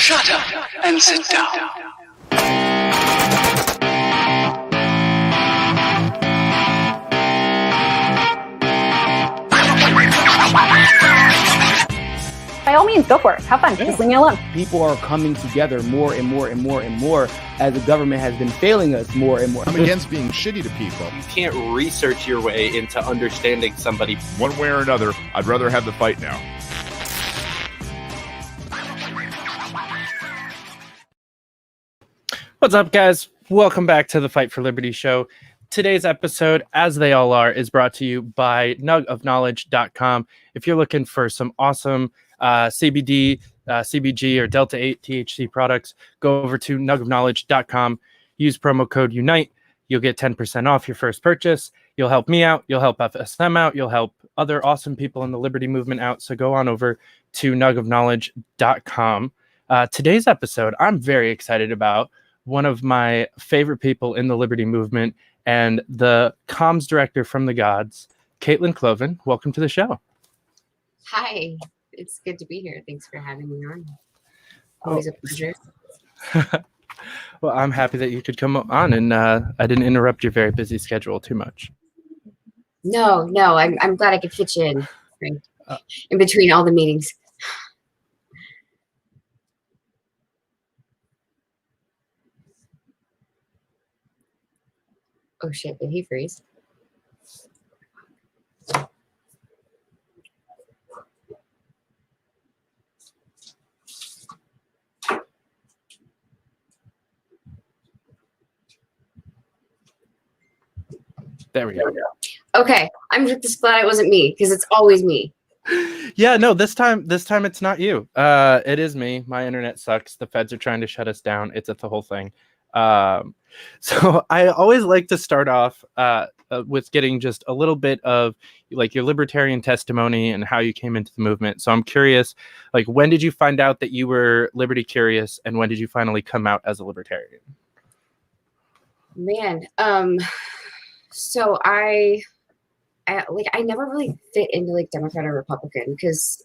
Shut up and sit down. By all means, go for it. Have fun. Just leave me alone. People are coming together more and more and more and more as the government has been failing us more and more. I'm against being shitty to people. You can't research your way into understanding somebody. One way or another, I'd rather have the fight now. What's up, guys? Welcome back to the Fight for Liberty show. Today's episode, as they all are, is brought to you by nugofknowledge.com. If you're looking for some awesome CBD, CBG, or Delta 8 THC products, go over to nugofknowledge.com. Use promo code UNITE. You'll get 10% off your first purchase. You'll help me out. You'll help FSM out. You'll help other awesome people in the Liberty movement out. So go on over to nugofknowledge.com. Today's episode, I'm very excited about one of my favorite people in the Liberty movement and the comms director from the gods, Cloven. Welcome to the show. Hi, it's good to be here. Thanks for having me on. Always a pleasure. Well, I'm happy that you could come on, and I didn't interrupt your very busy schedule too much. No, I'm glad I could fit you in, right? In between all the meetings. Oh shit, did he freeze? There we go. Okay, I'm just glad it wasn't me, because it's always me. Yeah, no, this time it's not you. It is me. My internet sucks. The feds are trying to shut us down. It's the whole thing. So I always like to start off with getting just a little bit of like your libertarian testimony and how you came into the movement. So I'm curious, like, when did you find out that you were liberty curious, and when did you finally come out as a libertarian? Man, so I never really fit into like Democrat or Republican, because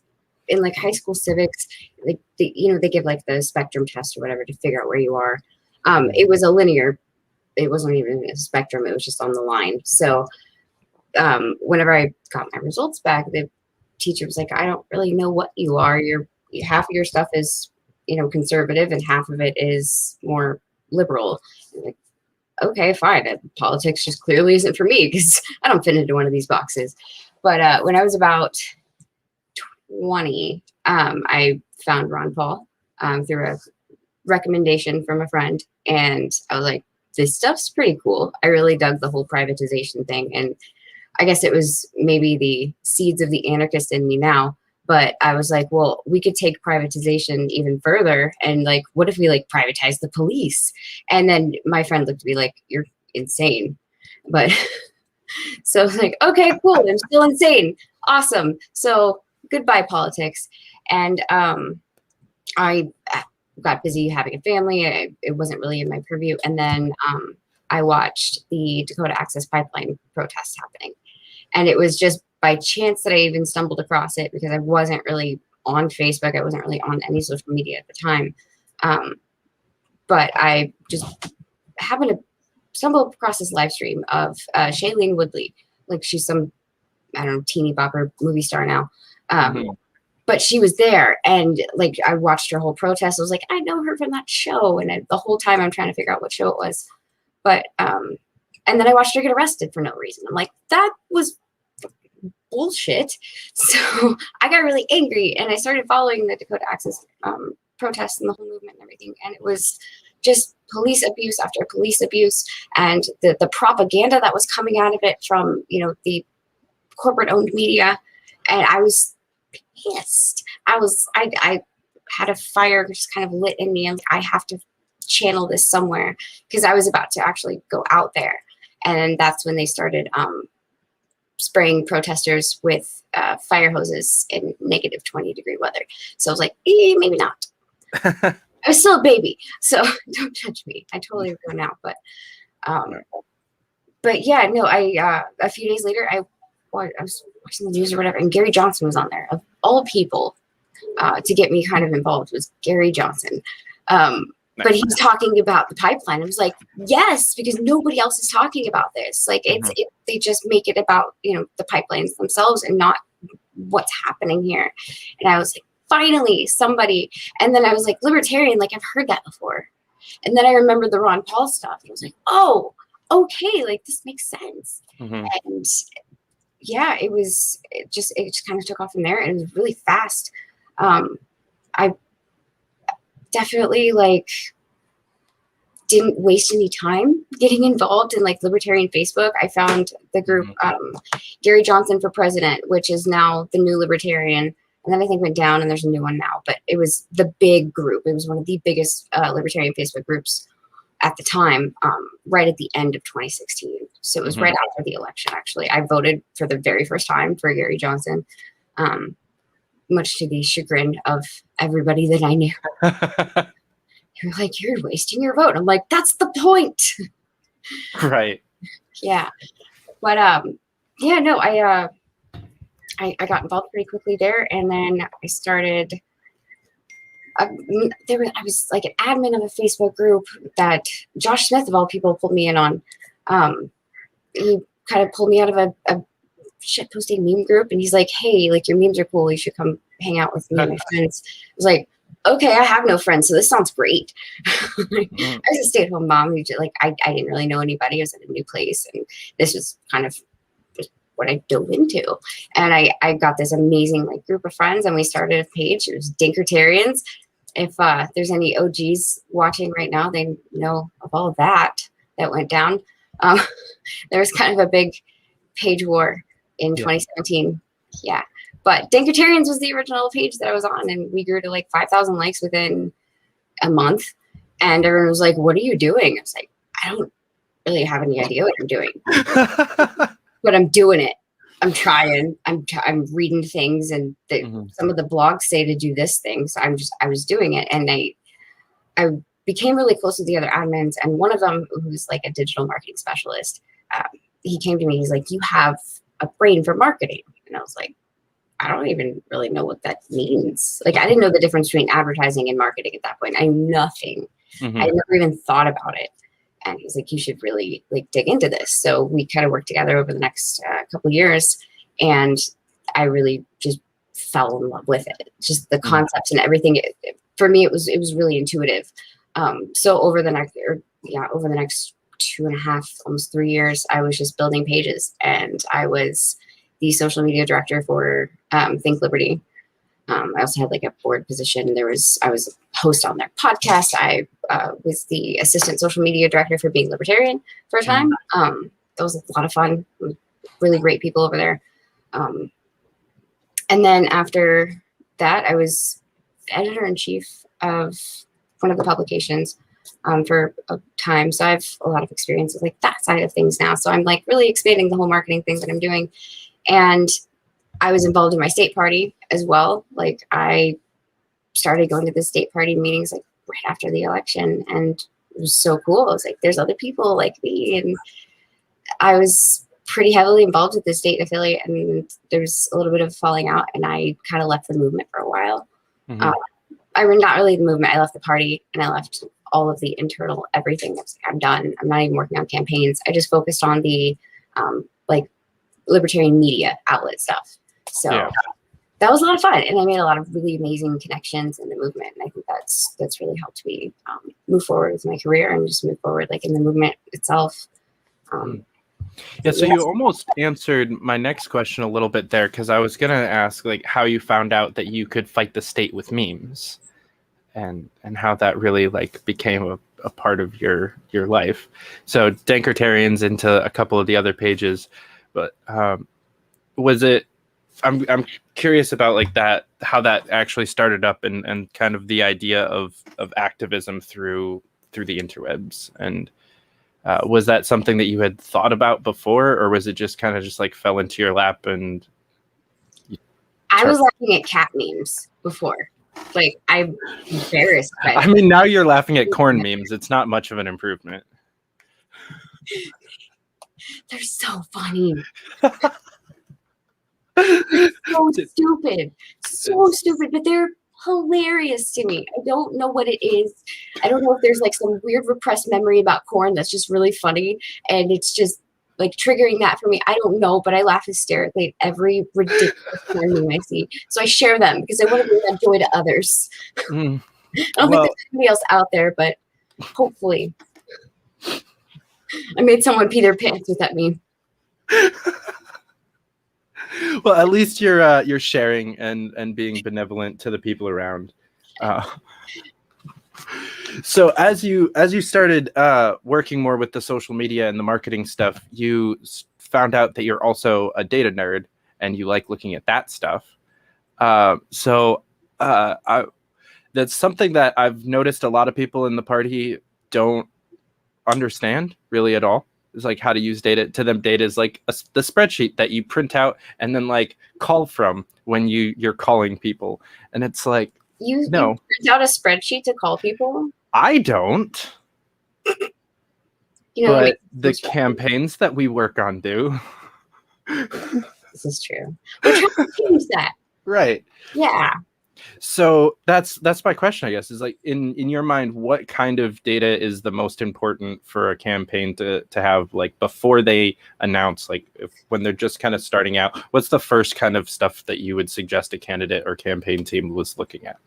in like high school civics, like they give like the spectrum test or whatever to figure out where you are. It was a linear, it wasn't even a spectrum, it was just on the line. So whenever I got my results back, the teacher was like, I don't really know what you are. Half of your stuff is, conservative, and half of it is more liberal. I'm like, okay, fine. Politics just clearly isn't for me, because I don't fit into one of these boxes. But when I was about 20, I found Ron Paul through a recommendation from a friend, and I was like, this stuff's pretty cool. I really dug the whole privatization thing, and I guess it was maybe the seeds of the anarchist in me now, but I was like, well, we could take privatization even further, and like, what if we like privatize the police? And then my friend looked at me like, you're insane. But so I was like, okay, cool, I'm still insane. Awesome. So goodbye politics. And I got busy having a family. It wasn't really in my purview. And then I watched the Dakota Access Pipeline protests happening. And it was just by chance that I even stumbled across it, because I wasn't really on Facebook. I wasn't really on any social media at the time. But I just happened to stumble across this live stream of Shailene Woodley. Like, she's some, I don't know, teeny bopper movie star now. But she was there, and like, I watched her whole protest. I was like, I know her from that show. And the whole time I'm trying to figure out what show it was. But, and then I watched her get arrested for no reason. I'm like, that was bullshit. So I got really angry, and I started following the Dakota Access protests and the whole movement and everything. And it was just police abuse after police abuse, and the propaganda that was coming out of it from, the corporate owned media. And I was pissed. I had a fire just kind of lit in me. I'm like, I have to channel this somewhere, because I was about to actually go out there. And that's when they started spraying protesters with fire hoses in negative 20-degree weather. So I was like, maybe not. I was still a baby, so don't judge me. I totally go now. But yeah, no, a few days later, I was watching the news or whatever, and Gary Johnson was on there, of all people. to get me kind of involved was Gary Johnson. But he's talking about the pipeline. I was like, yes, because nobody else is talking about this. Like they just make it about, the pipelines themselves and not what's happening here. And I was like, finally somebody. And then I was like, libertarian, like I've heard that before. And then I remembered the Ron Paul stuff. And I was like, oh, okay, like this makes sense. And yeah, it just kind of took off from there, and it was really fast. I definitely didn't waste any time getting involved in libertarian Facebook. I found the group Gary Johnson for President, which is now the New Libertarian, and then I think went down and there's a new one now, but it was the big group. It was one of the biggest libertarian Facebook groups at the time, right at the end of 2016. So it was right after the election, actually. I voted for the very first time for Gary Johnson, much to the chagrin of everybody that I knew. You're like, you're wasting your vote. I'm like, that's the point. Right. Yeah. But yeah, no, I got involved pretty quickly there, and then I started. I was like an admin of a Facebook group that Josh Smith, of all people, pulled me in on. He kind of pulled me out of a shit posting meme group, and he's like, "Hey, like your memes are cool. You should come hang out with me and my friends." I was like, "Okay, I have no friends, so this sounds great." I was a stay-at-home mom who I didn't really know anybody. I was in a new place, and this was kind of just what I dove into. And I got this amazing group of friends, and we started a page. It was Dinkertarians. If there's any OGs watching right now, they know of all of that went down. There was kind of a big page war in 2017. Yeah. But Dinkertarians was the original page that I was on, and we grew to 5,000 likes within a month. And everyone was like, "What are you doing?" I was like, "I don't really have any idea what I'm doing, but I'm doing it. I'm trying. I'm reading things, and some of the blogs say to do this thing, so I was doing it, and I became really close with the other admins, and one of them, who's a digital marketing specialist, he came to me. He's like, "You have a brain for marketing," and I was like, "I don't even really know what that means." I didn't know the difference between advertising and marketing at that point. I knew nothing. I never even thought about it. And he's like, "You should really dig into this." So we kind of worked together over the next couple of years, and I really just fell in love with it. Just the concepts and everything. For me, it was really intuitive. So over the next 2.5, almost 3 years, I was just building pages, and I was the social media director for Think Liberty. I also had a board position. I was a host on their podcast. I was the assistant social media director for Being Libertarian for a time. That was a lot of fun. Really great people over there. And then after that, I was editor-in-chief of one of the publications for a time. So I have a lot of experience with that side of things now. So I'm really expanding the whole marketing thing that I'm doing. And I was involved in my state party as well. I started going to the state party meetings right after the election, and it was so cool. I was like, there's other people like me, and I was pretty heavily involved with the state affiliate, and there's a little bit of falling out, and I kind of left the movement for a while. I mean, not really the movement. I left the party, and I left all of the internal everything. I was like, I'm done. I'm not even working on campaigns. I just focused on the libertarian media outlet stuff. So that was a lot of fun, and I made a lot of really amazing connections in the movement, and I think that's really helped me move forward with my career and just move forward in the movement itself. So you almost answered my next question a little bit there, because I was gonna ask how you found out that you could fight the state with memes, and how that really became a part of your life. So Dinkertarians into a couple of the other pages, but was it? I'm curious about that, how that actually started up, and kind of the idea of activism through the interwebs. And was that something that you had thought about before, or was it just kind of just fell into your lap? And I was laughing at cat memes before. I'm embarrassed by I mean, now you're laughing at corn memes. It's not much of an improvement. They're so funny. So stupid, but they're hilarious to me. I don't know what it is. I don't know if there's like some weird repressed memory about corn that's just really funny, and it's just like triggering that for me. I don't know, but I laugh hysterically at every ridiculous corn meme I see. So I share them because I want to bring that joy to others. I don't think there's anybody else out there, but hopefully. I made someone pee their pants with that meme. Well, at least you're sharing and being benevolent to the people around. So as you started working more with the social media and the marketing stuff, you found out that you're also a data nerd and you like looking at that stuff. So that's something that I've noticed a lot of people in the party don't understand really at all. It's like how to use data. To them, data is like the spreadsheet that you print out and then like call from when you're calling people. And it's like, you no. print out a spreadsheet to call people? I don't. You know, but the campaigns that we work on do. This is true. We're trying to change that. Right. Yeah. So that's my question, I guess, is like in your mind, what kind of data is the most important for a campaign to have, like before they announce, like when they're just kind of starting out, what's the first kind of stuff that you would suggest a candidate or campaign team was looking at?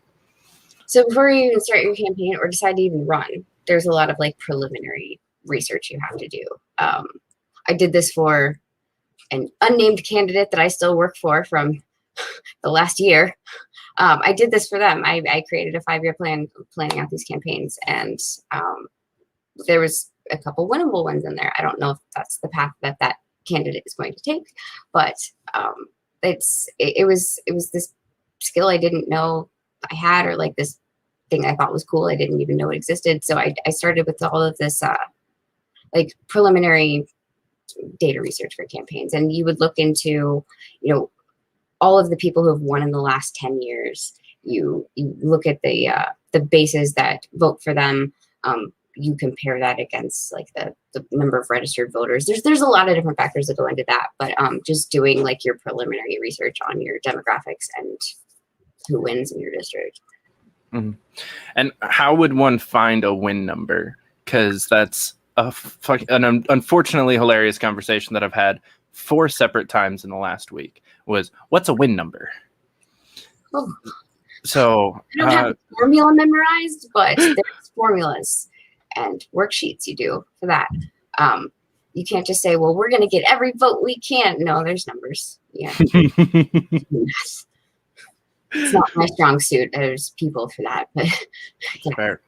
So before you even start your campaign or decide to even run, there's a lot of like preliminary research you have to do. I did this for an unnamed candidate that I still work for from the last year. I did this for them. I created a 5-year plan planning out these campaigns, and there was a couple winnable ones in there. I don't know if that's the path that candidate is going to take, but it was this skill I didn't know I had, or like this thing I thought was cool. I didn't even know it existed. So I started with all of this like preliminary data research for campaigns, and you would look into, you know, all of the people who have won in the last 10 years. You look at the bases that vote for them. You compare that against like the number of registered voters. There's a lot of different factors that go into that, but just doing like your preliminary research on your demographics and who wins in your district. Mm-hmm. And how would one find a win number? Because that's an unfortunately hilarious conversation that I've had 4 separate times in the last week. Was what's a win number? Oh. So I don't have a formula memorized, but there's formulas and worksheets you do for that. You can't just say, well, we're going to get every vote we can. No, there's numbers. Yeah. It's not my strong suit. There's people for that, but yeah. Fair.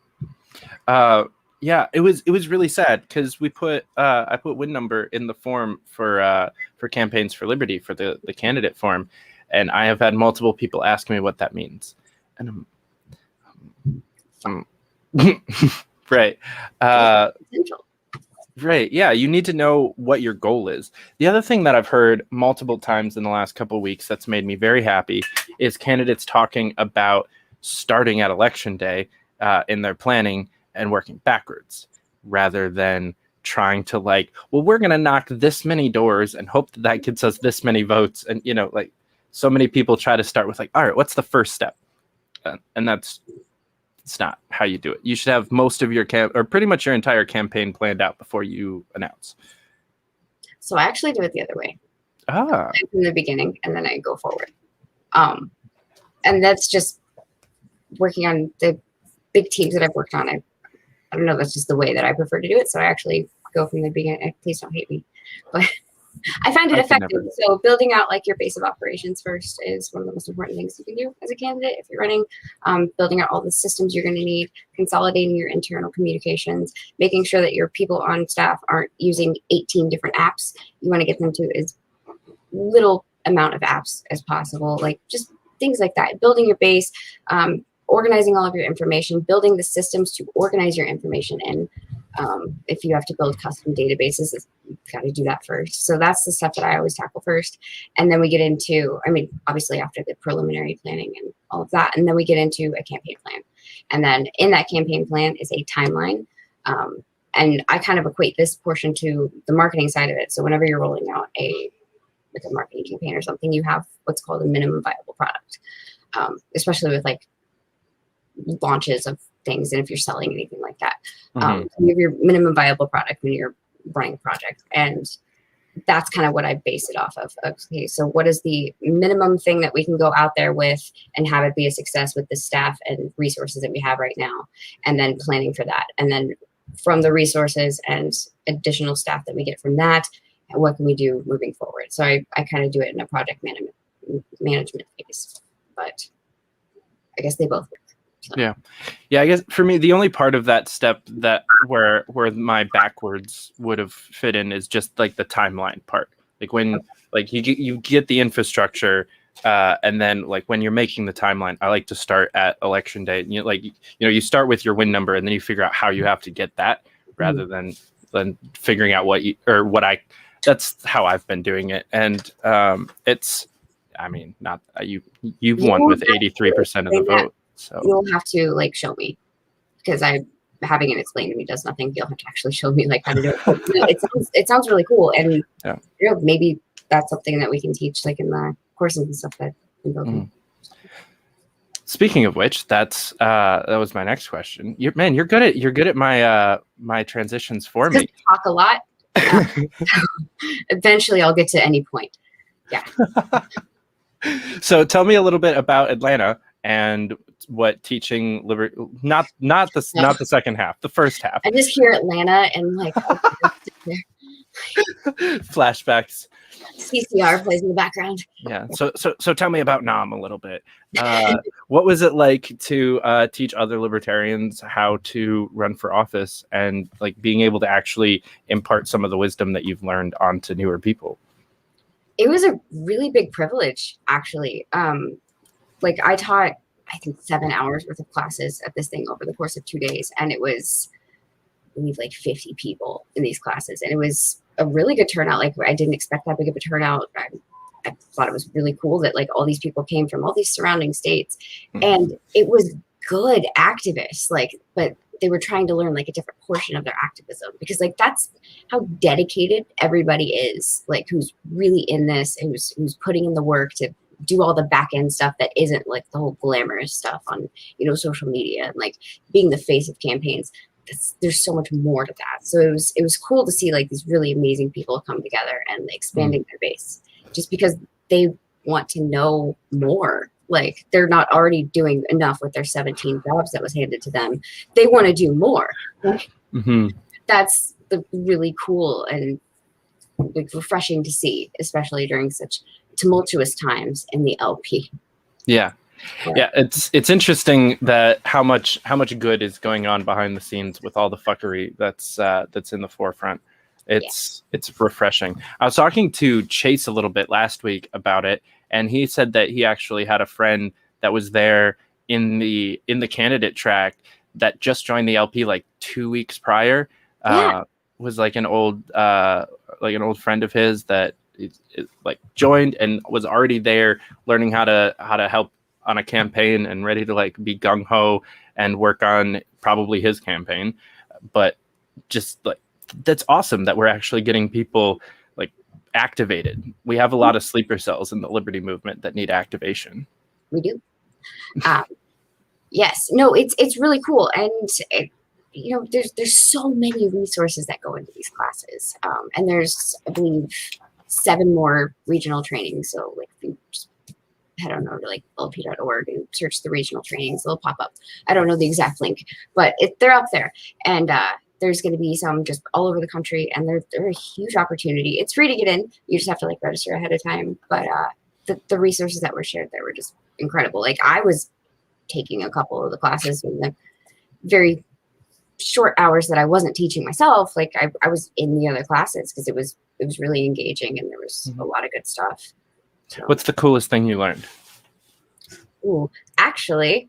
Yeah, it was really sad because we put I put win number in the form for Campaigns for Liberty for the candidate form, and I have had multiple people ask me what that means, and right, right, yeah, you need to know what your goal is. The other thing that I've heard multiple times in the last couple of weeks that's made me very happy is candidates talking about starting at election day in their planning and working backwards rather than trying to like, well, we're going to knock this many doors and hope that gets us this many votes. And, you know, like so many people try to start with like, all right, what's the first step? And it's not how you do it. You should have most of your or pretty much your entire campaign planned out before you announce. So I actually do it the other way. From the beginning, and then I go forward. And that's just working on the big teams that I've worked on. I don't know, that's just the way that I prefer to do it. So I actually go from the beginning. Please don't hate me, but I find it effective. So building out like your base of operations first is one of the most important things you can do as a candidate if you're running. Building out all the systems you're going to need, consolidating your internal communications, making sure that your people on staff aren't using 18 different apps. You want to get them to as little amount of apps as possible, like just things like that. Building your base, organizing all of your information, building the systems to organize your information in. If you have to build custom databases, you've got to do that first. So that's the stuff that I always tackle first. And then we get into, I mean, obviously after the preliminary planning and all of that, and then we get into a campaign plan. And then in that campaign plan is a timeline. And I kind of equate this portion to the marketing side of it. So whenever you're rolling out a marketing campaign or something, you have what's called a minimum viable product, especially with like launches of things, and if you're selling anything like that. You have your minimum viable product when you're running a project, and that's kind of what I base it off of. Okay, so what is the minimum thing that we can go out there with and have it be a success with the staff and resources that we have right now, and then planning for that, and then from the resources and additional staff that we get from that, what can we do moving forward? So I kind of do it in a project management phase, but I guess they both work. So. Yeah. I guess for me, the only part of that step that where my backwards would have fit in is just like the timeline part. Like when like you get the infrastructure, and then like when you're making the timeline, I like to start at election day. And you start with your win number, and then you figure out how you have to get that, rather than figuring out that's how I've been doing it. And it's, I mean, not you've won with 83% of the vote. So you'll have to like show me, because having it explained to me does nothing. You'll have to actually show me like how to do it. It sounds really cool, and maybe that's something that we can teach like in the courses and stuff that we go through. Speaking of which, that was my next question. You're good at my transitions for me. Talk a lot. Eventually, I'll get to any point. Yeah. So tell me a little bit about Atlanta and what teaching not the second half, the first half. I just hear Atlanta and like flashbacks. CCR plays in the background. Yeah. So tell me about Nam a little bit. What was it like to teach other libertarians how to run for office, and like being able to actually impart some of the wisdom that you've learned onto newer people? It was a really big privilege, actually. Like I taught, I think 7 hours worth of classes at this thing over the course of 2 days. And it was, I believe, like 50 people in these classes. And it was a really good turnout. Like I didn't expect that big of a turnout. I thought it was really cool that like all these people came from all these surrounding states. And it was good activists, but they were trying to learn like a different portion of their activism, because like that's how dedicated everybody is, like who's really in this, who's putting in the work to do all the back end stuff that isn't like the whole glamorous stuff on, social media, and like being the face of campaigns. There's so much more to that. So it was cool to see like these really amazing people come together and expanding their base, just because they want to know more. Like they're not already doing enough with their 17 jobs that was handed to them. They want to do more. That's the really cool and like refreshing to see, especially during such tumultuous times in the LP. Yeah, it's interesting that how much good is going on behind the scenes with all the fuckery that's in the forefront. It's refreshing. I was talking to Chase a little bit last week about it, and he said that he actually had a friend that was there in the candidate track that just joined the LP like 2 weeks prior. Was like an old friend of his that like joined and was already there learning how to help on a campaign and ready to like be gung-ho and work on probably his campaign. But just like that's awesome that we're actually getting people like activated. We have a lot of sleeper cells in the liberty movement that need activation. We do. Yes, no, it's really cool. And there's so many resources that go into these classes. And there's, I believe, 7 more regional trainings. So like if you just head on over to like lp.org and search the regional trainings, they'll pop up. I don't know the exact link, but they're up there. And there's going to be some just all over the country, and they're a huge opportunity. It's free to get in. You just have to like register ahead of time. But the resources that were shared there were just incredible. Like I was taking a couple of the classes in the very short hours that I wasn't teaching myself. Like I was in the other classes because it was really engaging, and there was a lot of good stuff. So. What's the coolest thing you learned? Ooh, actually,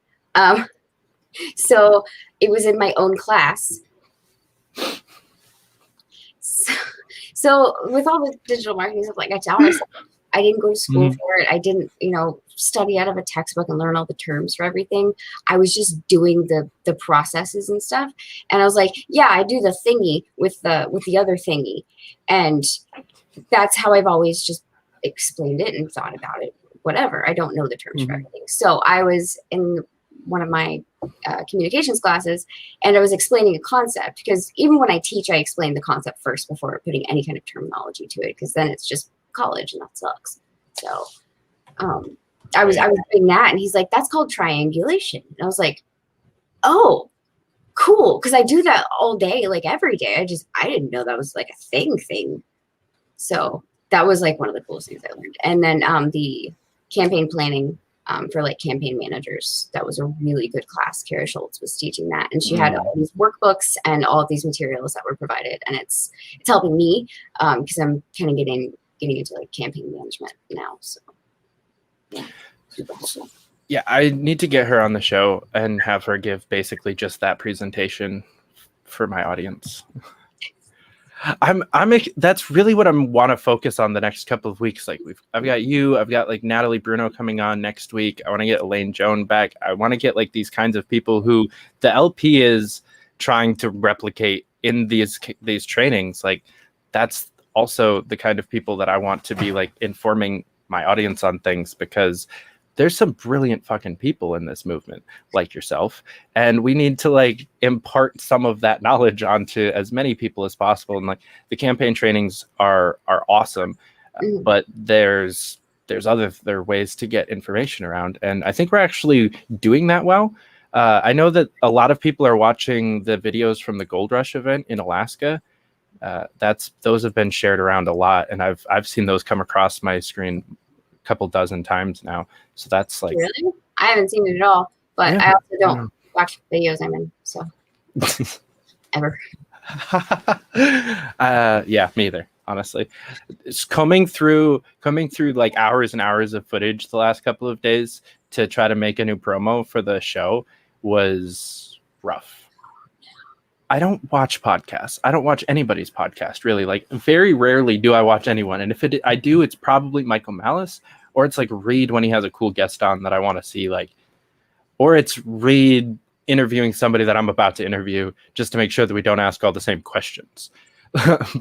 so it was in my own class. So with all the digital marketing stuff, like I tell myself, I didn't go to school for it. I didn't, study out of a textbook and learn all the terms for everything. I was just doing the processes and stuff. And I was like, yeah, I do the thingy with the other thingy. And that's how I've always just explained it and thought about it. Whatever. I don't know the terms for everything. So I was in one of my communications classes, and I was explaining a concept, because even when I teach, I explain the concept first before putting any kind of terminology to it, because then it's just college and that sucks. So I was doing that, and he's like, that's called triangulation. And I was like, oh, cool, because I do that all day, like every day. I didn't know that was like a thing. So that was like one of the coolest things I learned. And then the campaign planning for like campaign managers, that was a really good class. Kara Schultz was teaching that, and she had all these workbooks and all of these materials that were provided, and it's helping me because I'm kind of getting into like campaign management now. So yeah, super helpful. Yeah, I need to get her on the show and have her give basically just that presentation for my audience. That's really what I want to focus on the next couple of weeks. Like I've got like Natalie Bruno coming on next week. I want to get Elaine Joan back. I want to get like these kinds of people who the LP is trying to replicate in these trainings. Like that's also the kind of people that I want to be like informing my audience on things, because there's some brilliant fucking people in this movement like yourself, and we need to like impart some of that knowledge onto as many people as possible. And like the campaign trainings are awesome, but there's other ways to get information around, and I think we're actually doing that well. I know that a lot of people are watching the videos from the Gold Rush event in Alaska. Those have been shared around a lot, and I've seen those come across my screen a couple dozen times now. So that's like, really? I haven't seen it at all, but yeah. I also don't watch videos I'm in, so ever. Yeah, me either, honestly. It's coming through like hours and hours of footage the last couple of days to try to make a new promo for the show was rough. I don't watch podcasts. I don't watch anybody's podcast, really. Like, very rarely do I watch anyone. And if I do, it's probably Michael Malice, or it's like Reed when he has a cool guest on that I want to see, like, or it's Reed interviewing somebody that I'm about to interview just to make sure that we don't ask all the same questions.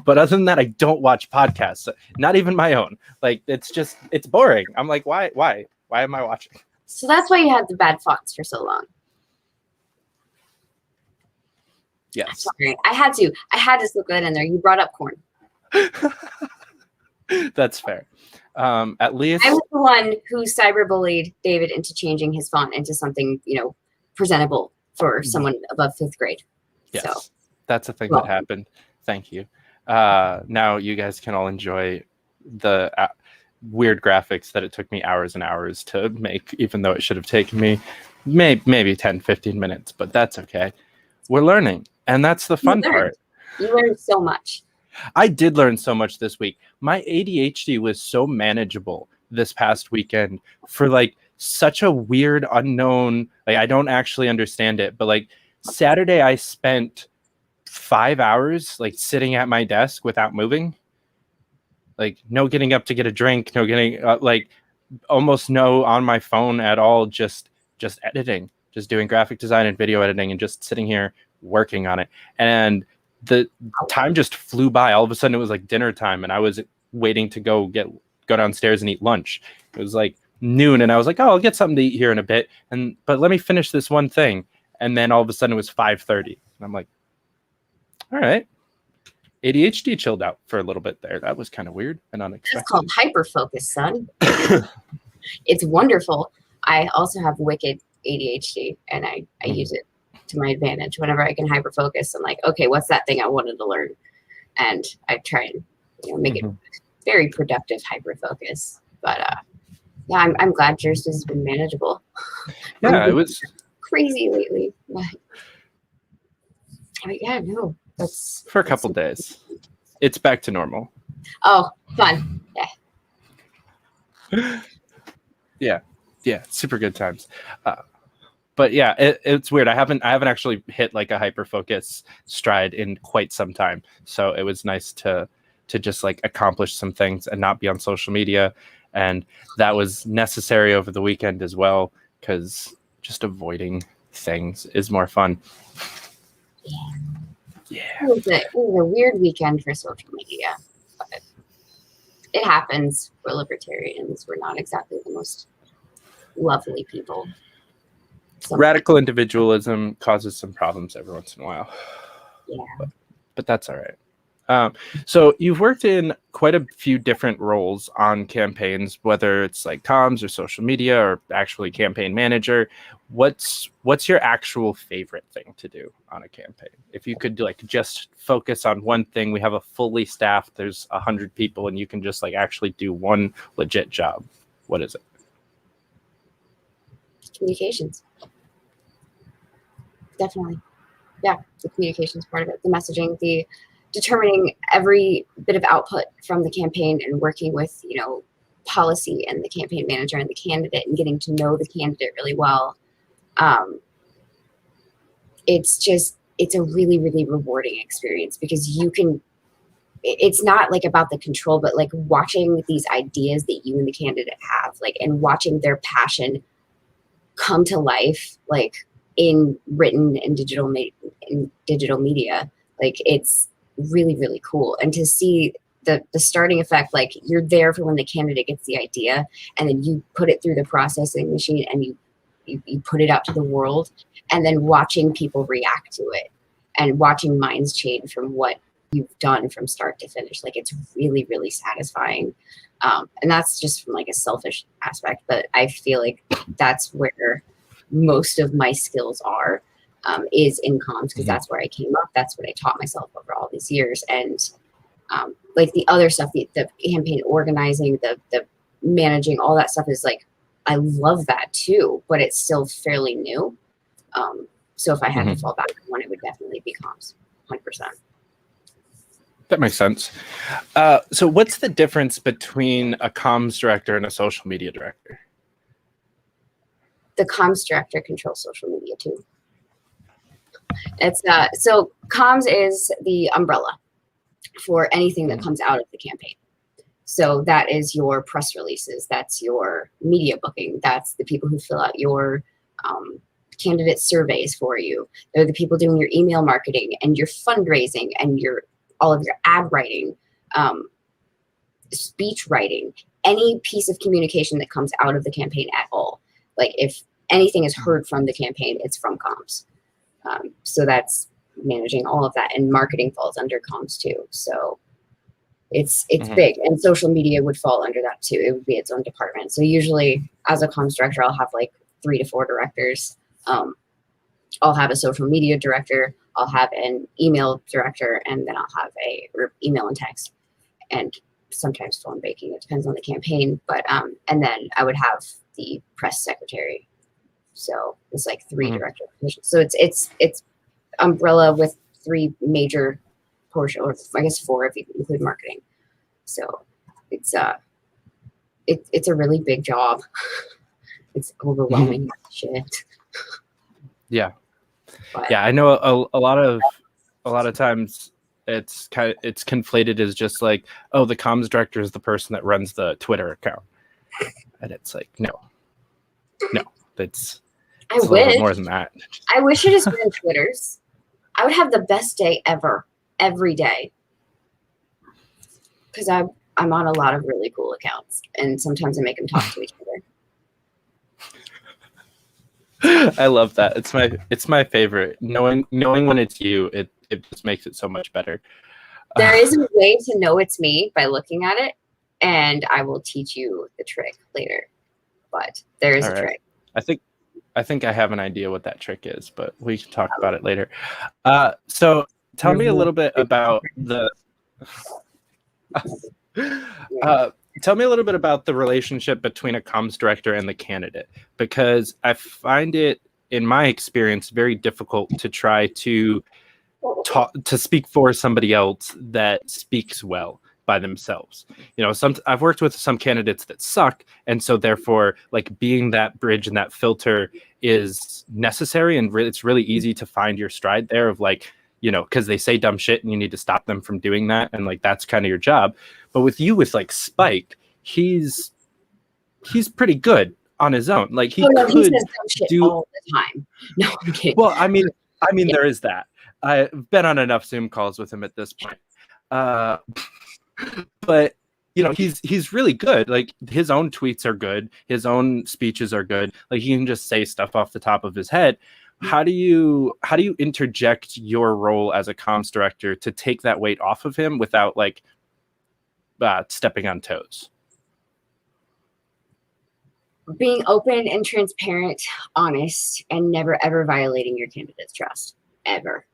But other than that, I don't watch podcasts, not even my own. Like, it's boring. I'm like, why am I watching? So that's why you had the bad fonts for so long. Yes. Sorry, I had to slip that in there. You brought up corn. That's fair. At least I was the one who cyberbullied David into changing his font into something, presentable for someone above 5th grade. Yes, so, that's a thing that happened. Thank you. Now you guys can all enjoy the weird graphics that it took me hours and hours to make, even though it should have taken me maybe 10, 15 minutes, but that's okay. We're learning, and that's the fun part. You learned so much. I did learn so much this week. My ADHD was so manageable this past weekend for like such a weird unknown, like I don't actually understand it, but like Saturday I spent 5 hours like sitting at my desk without moving. Like no getting up to get a drink, no getting like almost no on my phone at all, just editing, just doing graphic design and video editing and just sitting here working on it. And the time just flew by. All of a sudden it was like dinner time and I was waiting to go downstairs and eat lunch. It was like noon and I was like, oh, I'll get something to eat here in a bit. But let me finish this one thing. And then all of a sudden it was 5:30. And I'm like, all right. ADHD chilled out for a little bit there. That was kind of weird and unexpected. It's called hyperfocus, son. It's wonderful. I also have wicked ADHD and I use it to my advantage. Whenever I can hyperfocus, I'm like, okay, what's that thing I wanted to learn? And I try and make it very productive hyperfocus. But yeah, I'm glad yours has been manageable. Yeah, it was crazy lately. But yeah, no, that's for a couple days. It's back to normal. Oh, fun. Yeah. Yeah, super good times. But yeah, it's weird. I haven't actually hit like a hyperfocus stride in quite some time. So it was nice to just like accomplish some things and not be on social media. And that was necessary over the weekend as well, because just avoiding things is more fun. Yeah. It was a weird weekend for social media. But it happens. We're libertarians. We're not exactly the most lovely people. Radical individualism causes some problems every once in a while. Yeah. But that's all right. So you've worked in quite a few different roles on campaigns, whether it's like comms or social media or actually campaign manager. What's your actual favorite thing to do on a campaign? If you could like just focus on one thing, we have a fully staffed, there's 100 people, and you can just like actually do one legit job. What is it? Communications. Definitely. Yeah, the communications part of it, the messaging, the determining every bit of output from the campaign and working with, you know, policy and the campaign manager and the candidate and getting to know the candidate really well. It's a really, really rewarding experience because you can, it's not like about the control, but like watching these ideas that you and the candidate have, like, and watching their passion come to life, like in written and digital media, like it's really, really cool. And to see the starting effect, like you're there for when the candidate gets the idea and then you put it through the processing machine and you put it out to the world, and then watching people react to it and watching minds change from what you've done from start to finish. Like it's really, really satisfying. And that's just from like a selfish aspect, but I feel like that's where most of my skills are, is in comms, because that's where I came up. That's what I taught myself over all these years. And like the other stuff, the campaign organizing, the managing, all that stuff is like, I love that too, but it's still fairly new. So if I had to fall back on one, it would definitely be comms, 100%. That makes sense. So what's the difference between a comms director and a social media director? The comms director controls social media too. It's so comms is the umbrella for anything that comes out of the campaign. So that is your press releases, that's your media booking, that's the people who fill out your candidate surveys for you. They're the people doing your email marketing and your fundraising and all of your ad writing, speech writing, any piece of communication that comes out of the campaign at all. Like if anything is heard from the campaign, it's from comms. So that's managing all of that, and marketing falls under comms too. So it's big, and social media would fall under that too. It would be its own department. So usually as a comms director, I'll have like 3 to 4 directors. I'll have a social media director, I'll have an email director, and then I'll have a email and text, and sometimes phone baking. It depends on the campaign, but and then I would have the press secretary. So it's like 3 director positions. So it's umbrella with 3 major portion, or I guess 4 if you include marketing. So it's a really big job. It's overwhelming shit. Yeah. But, Yeah, I know a lot of times it's conflated as just like, oh, the comms director is the person that runs the Twitter account. And it's like, no, it's a little bit more than that. I wish it just ran Twitters. I would have the best day ever, every day. Because I'm on a lot of really cool accounts, and sometimes I make them talk to each other. I love that. It's my favorite. Knowing when it's you, it just makes it so much better. There is a way to know it's me by looking at it, and I will teach you the trick later. But there is a trick. I think I have an idea what that trick is, but we can talk about it later. So tell me a little bit about the relationship between a comms director and the candidate, because I find it, in my experience, very difficult to try to speak for somebody else that speaks well by themselves. You know, I've worked with some candidates that suck, and so therefore, like, being that bridge and that filter is necessary, and it's really easy to find your stride there of, like, you know, because they say dumb shit and you need to stop them from doing that, and like that's kind of your job. But with you, with like Spike, he's pretty good on his own. Like he could says dumb shit all the time. No, I'm kidding. Well, I mean, there is that. I've been on enough Zoom calls with him at this point. But he's really good. Like his own tweets are good, his own speeches are good. Like he can just say stuff off the top of his head. How do you interject your role as a comms director to take that weight off of him without like stepping on toes? Being open and transparent, honest, and never ever violating your candidate's trust, ever.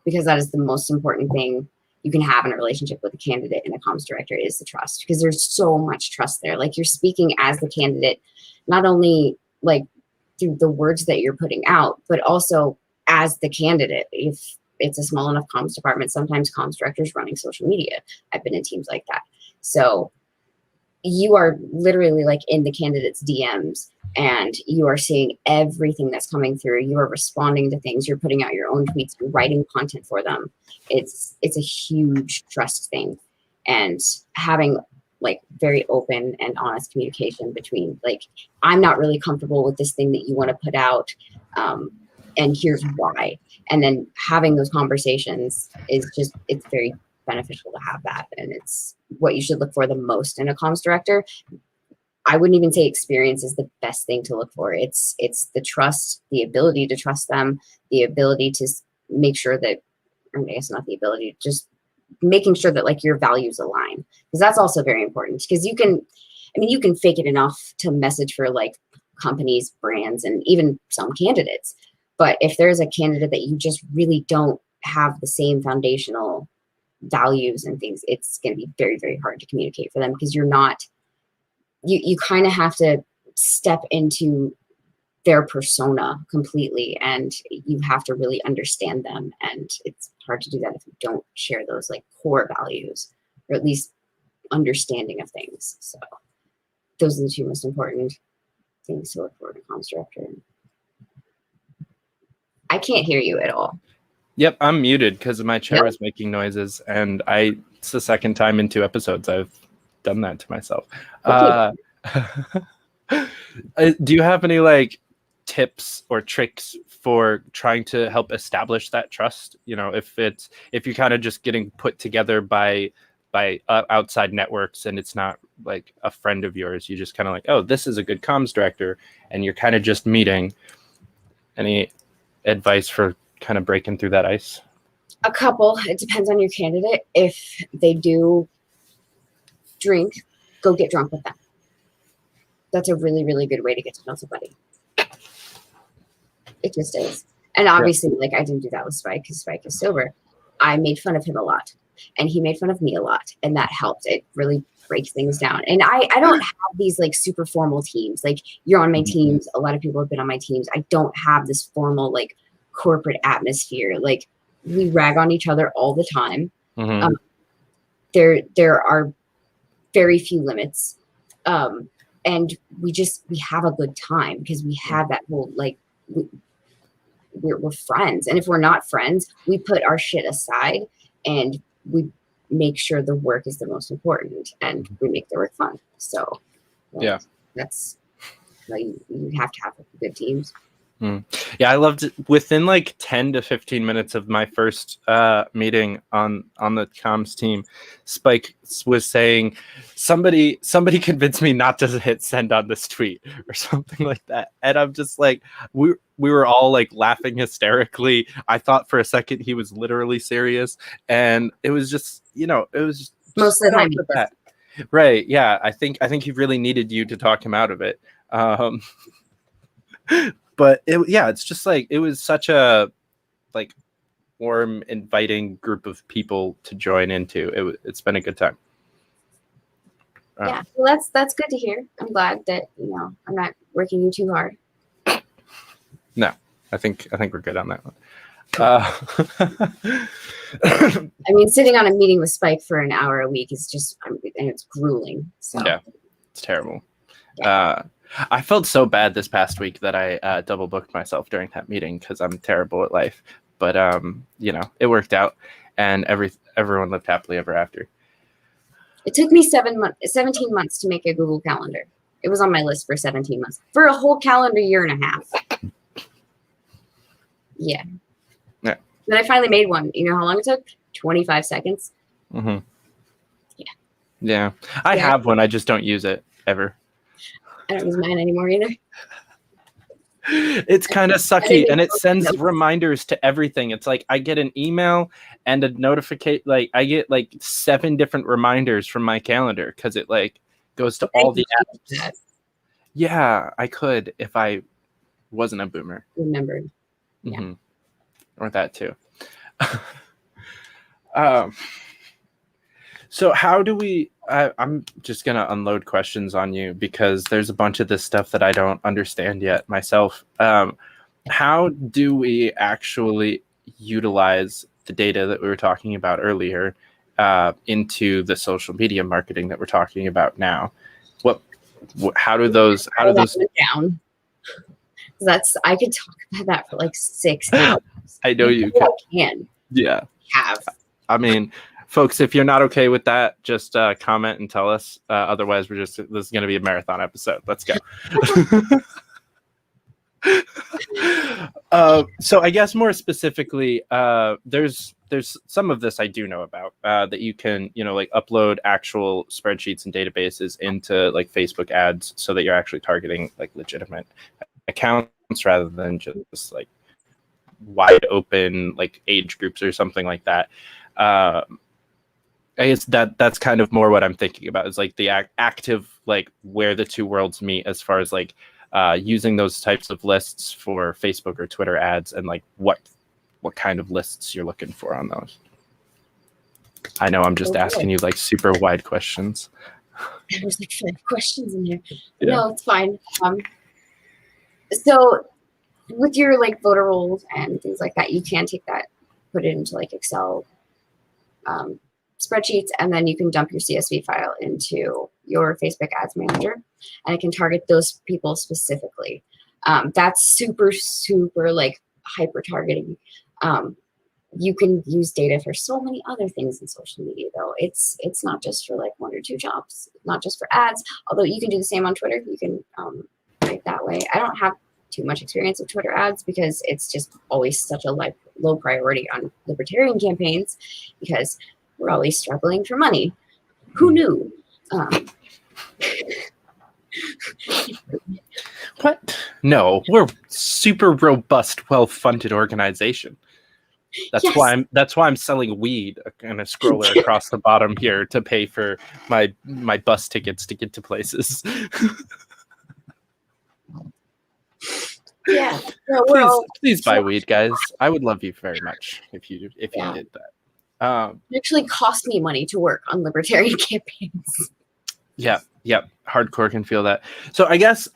Because that is the most important thing you can have in a relationship with a candidate and a comms director is the trust. Because there's so much trust there. Like you're speaking as the candidate, not only like through the words that you're putting out, but also as the candidate. If it's a small enough comms department, sometimes comms directors running social media. I've been in teams like that. So you are literally like in the candidate's DMs and you are seeing everything that's coming through. You are responding to things. You're putting out your own tweets. You're writing content for them. It's a huge trust thing. And having like very open and honest communication between like, I'm not really comfortable with this thing that you want to put out. And here's why. And then having those conversations is just, it's very beneficial to have that. And it's what you should look for the most in a comms director. I wouldn't even say experience is the best thing to look for. It's the trust, the ability to trust them, the ability to make sure that, or I guess not the ability, just making sure that like your values align. Because that's also very important because you can fake it enough to message for like companies, brands, and even some candidates. But if there's a candidate that you just really don't have the same foundational values and things, it's going to be very, very hard to communicate for them because you're not, you kind of have to step into their persona completely and you have to really understand them. And it's hard to do that if you don't share those like core values or at least understanding of things. So those are the two most important things to look for in a comms director. I can't hear you at all. Yep, I'm muted because my chair is making noises, and it's the second time in 2 episodes I've done that to myself. Okay. Do you have any like tips or tricks for trying to help establish that trust? You know, if you're kind of just getting put together by outside networks and it's not like a friend of yours, you just kind of like, oh, this is a good comms director, and you're kind of just meeting. Any advice for kind of breaking through that ice? A couple. It depends on your candidate. If they do drink, go get drunk with them. That's a really, really good way to get to know somebody. It just is. And obviously, like I didn't do that with Spike because Spike is sober. I made fun of him a lot and he made fun of me a lot. And that helped. It really breaks things down. And I don't have these like super formal teams. Like you're on my teams. A lot of people have been on my teams. I don't have this formal like corporate atmosphere. Like we rag on each other all the time. Mm-hmm. There are very few limits. And we have a good time because we have that whole like we're friends. And if we're not friends, we put our shit aside and we make sure the work is the most important and we make the work fun. So that's like you have to have good teams. Yeah, I loved it. Within like 10 to 15 minutes of my first meeting on the comms team, Spike was saying, somebody convinced me not to hit send on this tweet or something like that. And I'm just like, we were all like laughing hysterically. I thought for a second he was literally serious. And it was just, it was just most of the time. That. Right. Yeah. I think he really needed you to talk him out of it. But it's just like, it was such a like warm, inviting group of people to join into. It's been a good time. Yeah, well, that's good to hear. I'm glad that, I'm not working you too hard. No, I think we're good on that one. I mean, sitting on a meeting with Spike for an hour a week is just, and it's grueling. So yeah, it's terrible. Yeah. I felt so bad this past week that I double booked myself during that meeting because I'm terrible at life. But it worked out, and everyone lived happily ever after. It took me 17 months to make a Google Calendar. It was on my list for 17 months for a whole calendar year and a half. Yeah. Yeah. Then I finally made one. You know how long it took? 25 seconds. Mm-hmm. Yeah. Yeah, I have one. I just don't use it ever. I don't use mine anymore either. It's kind of sucky, and it sends reminders to everything. It's like I get an email and a notification. Like I get like 7 different reminders from my calendar because it like goes to all the apps. Yeah, I could if I wasn't a boomer. Remembered. Yeah. Mm-hmm. Or that too. So how do we, I'm just going to unload questions on you because there's a bunch of this stuff that I don't understand yet myself. How do we actually utilize the data that we were talking about earlier into the social media marketing that we're talking about now? How do those down? I could talk about that for like 6 hours. I know you can. Yeah. Have. I mean, folks, if you're not okay with that, just comment and tell us. Otherwise, this is going to be a marathon episode. Let's go. So I guess more specifically, there's some of this I do know about that you can, like upload actual spreadsheets and databases into like Facebook ads so that you're actually targeting like legitimate accounts rather than just like wide open like age groups or something like that. I guess that's kind of more what I'm thinking about is like the active, like where the two worlds meet as far as like using those types of lists for Facebook or Twitter ads and like what kind of lists you're looking for on those. I know I'm just asking you like super wide questions. There's like 5 questions in here. Yeah. No, it's fine. So with your like voter rolls and things like that, you can take that, put it into like Excel spreadsheets, and then you can dump your CSV file into your Facebook ads manager, and it can target those people specifically. That's super like hyper targeting. You can use data for so many other things in social media though. It's not just for like 1 or 2 jobs, not just for ads, although you can do the same on Twitter. You can write that way. I don't have too much experience with Twitter ads because it's just always such a low priority on libertarian campaigns because we're always struggling for money. Who knew? What? No, we're super robust, well-funded organization. That's why I'm selling weed and a scroller across the bottom here to pay for my bus tickets to get to places. Yeah. No, please buy weed, guys. I would love you very much if you did that. It actually cost me money to work on libertarian campaigns. Yeah. Hardcore can feel that. So I guess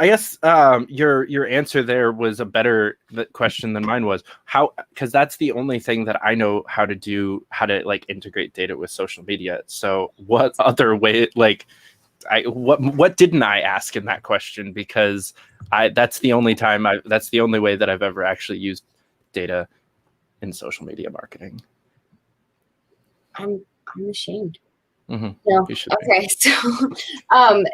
your answer there was a better question than mine was. Because that's the only thing that I know how to like integrate data with social media. So what other way, like what didn't I ask in that question? Because that's the only way that I've ever actually used data in social media marketing. I'm ashamed. Mm-hmm. No. Okay.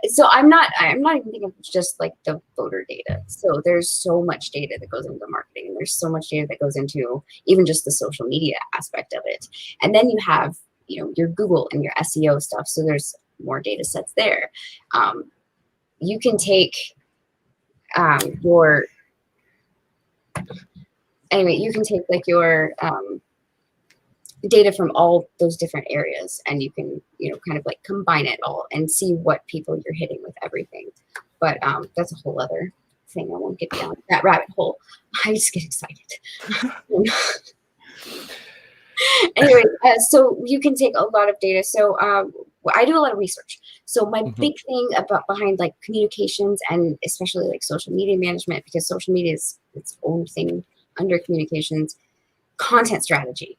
So I'm not even thinking of just like the voter data. So there's so much data that goes into marketing, and there's so much data that goes into even just the social media aspect of it. And then you have, your Google and your SEO stuff. So there's more data sets there. You can take your data from all those different areas, and you can kind of like combine it all and see what people you're hitting with everything. But that's a whole other thing. I won't get down that rabbit hole. I just get excited. Anyway, so you can take a lot of data. So I do a lot of research. So my big thing behind like communications and especially like social media management, because social media is its own thing under communications, content strategy.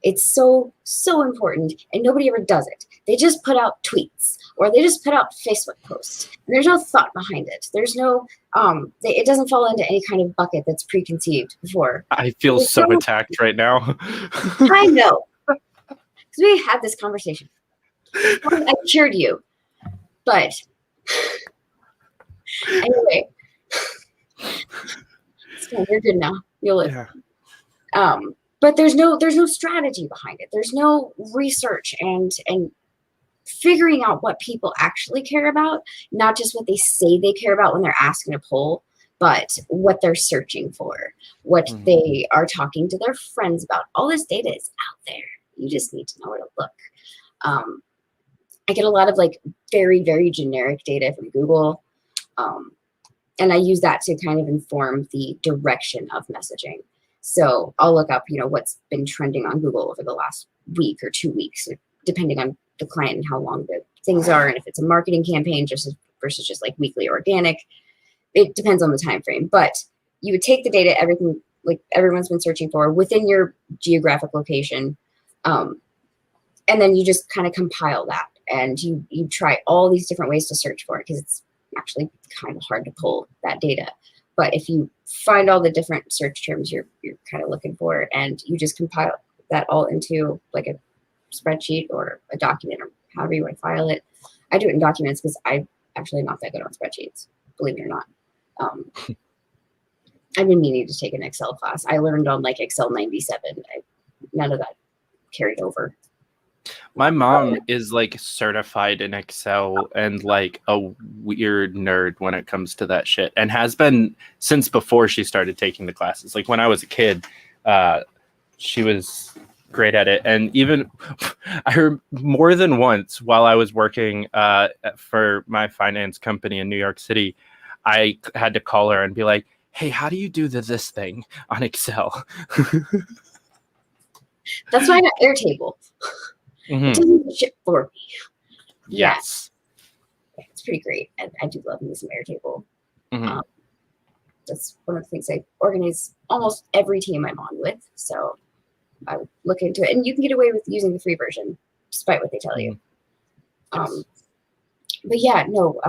It's so important, and nobody ever does it. They just put out tweets or they just put out Facebook posts. There's no thought behind it. There's no it doesn't fall into any kind of bucket that's preconceived before. I feel so attacked right now. I know, because we had this conversation. I cured you, but anyway, so you're good now. You'll live. Yeah. But there's no strategy behind it. There's no research and figuring out what people actually care about, not just what they say they care about when they're asked in a poll, but what they're searching for, what they are talking to their friends about. All this data is out there. You just need to know where to look. I get a lot of like very, very generic data from Google. And I use that to kind of inform the direction of messaging. So I'll look up, what's been trending on Google over the last week or 2 weeks, depending on the client and how long the things are, and if it's a marketing campaign versus just like weekly organic. It depends on the time frame. But you would take the data, everything like everyone's been searching for within your geographic location, and then you just kind of compile that, and you try all these different ways to search for it, because it's actually kind of hard to pull that data. But if you find all the different search terms you're kind of looking for, and you just compile that all into like a spreadsheet or a document, or however you want to file it. I do it in documents because I'm actually not that good on spreadsheets, believe it or not. I've been meaning to take an Excel class. I learned on like Excel 97. None of that carried over. My mom is like certified in Excel and like a weird nerd when it comes to that shit, and has been since before she started taking the classes. Like when I was a kid, she was great at it. And even I heard more than once while I was working for my finance company in New York City, I had to call her and be like, hey, how do you do this thing on Excel? That's why I got Airtable. It doesn't do shit for me. Yes. Yeah, it's pretty great. I do love me some Airtable. That's one of the things I organize almost every team I'm on with. So I would look into it. And you can get away with using the free version, despite what they tell you. But yeah, no,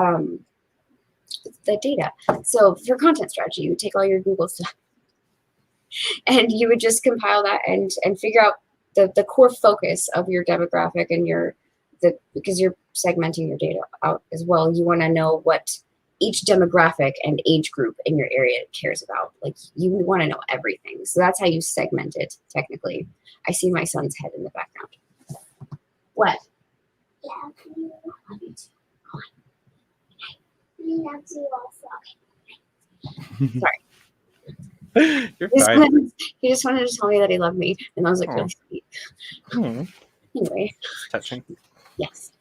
the data. So for content strategy, you would take all your Google stuff and you would just compile that and figure out the core focus of your demographic and because you're segmenting your data out as well. You want to know what each demographic and age group in your area cares about. Like you want to know everything. So that's how you segment it technically. I see my son's head in the background. What? Yeah, love you too. Hold on. I love you also. Okay. Sorry. You're fine. He just wanted to tell me that he loved me, and I was like, really sweet. Anyway. Touching. Yes.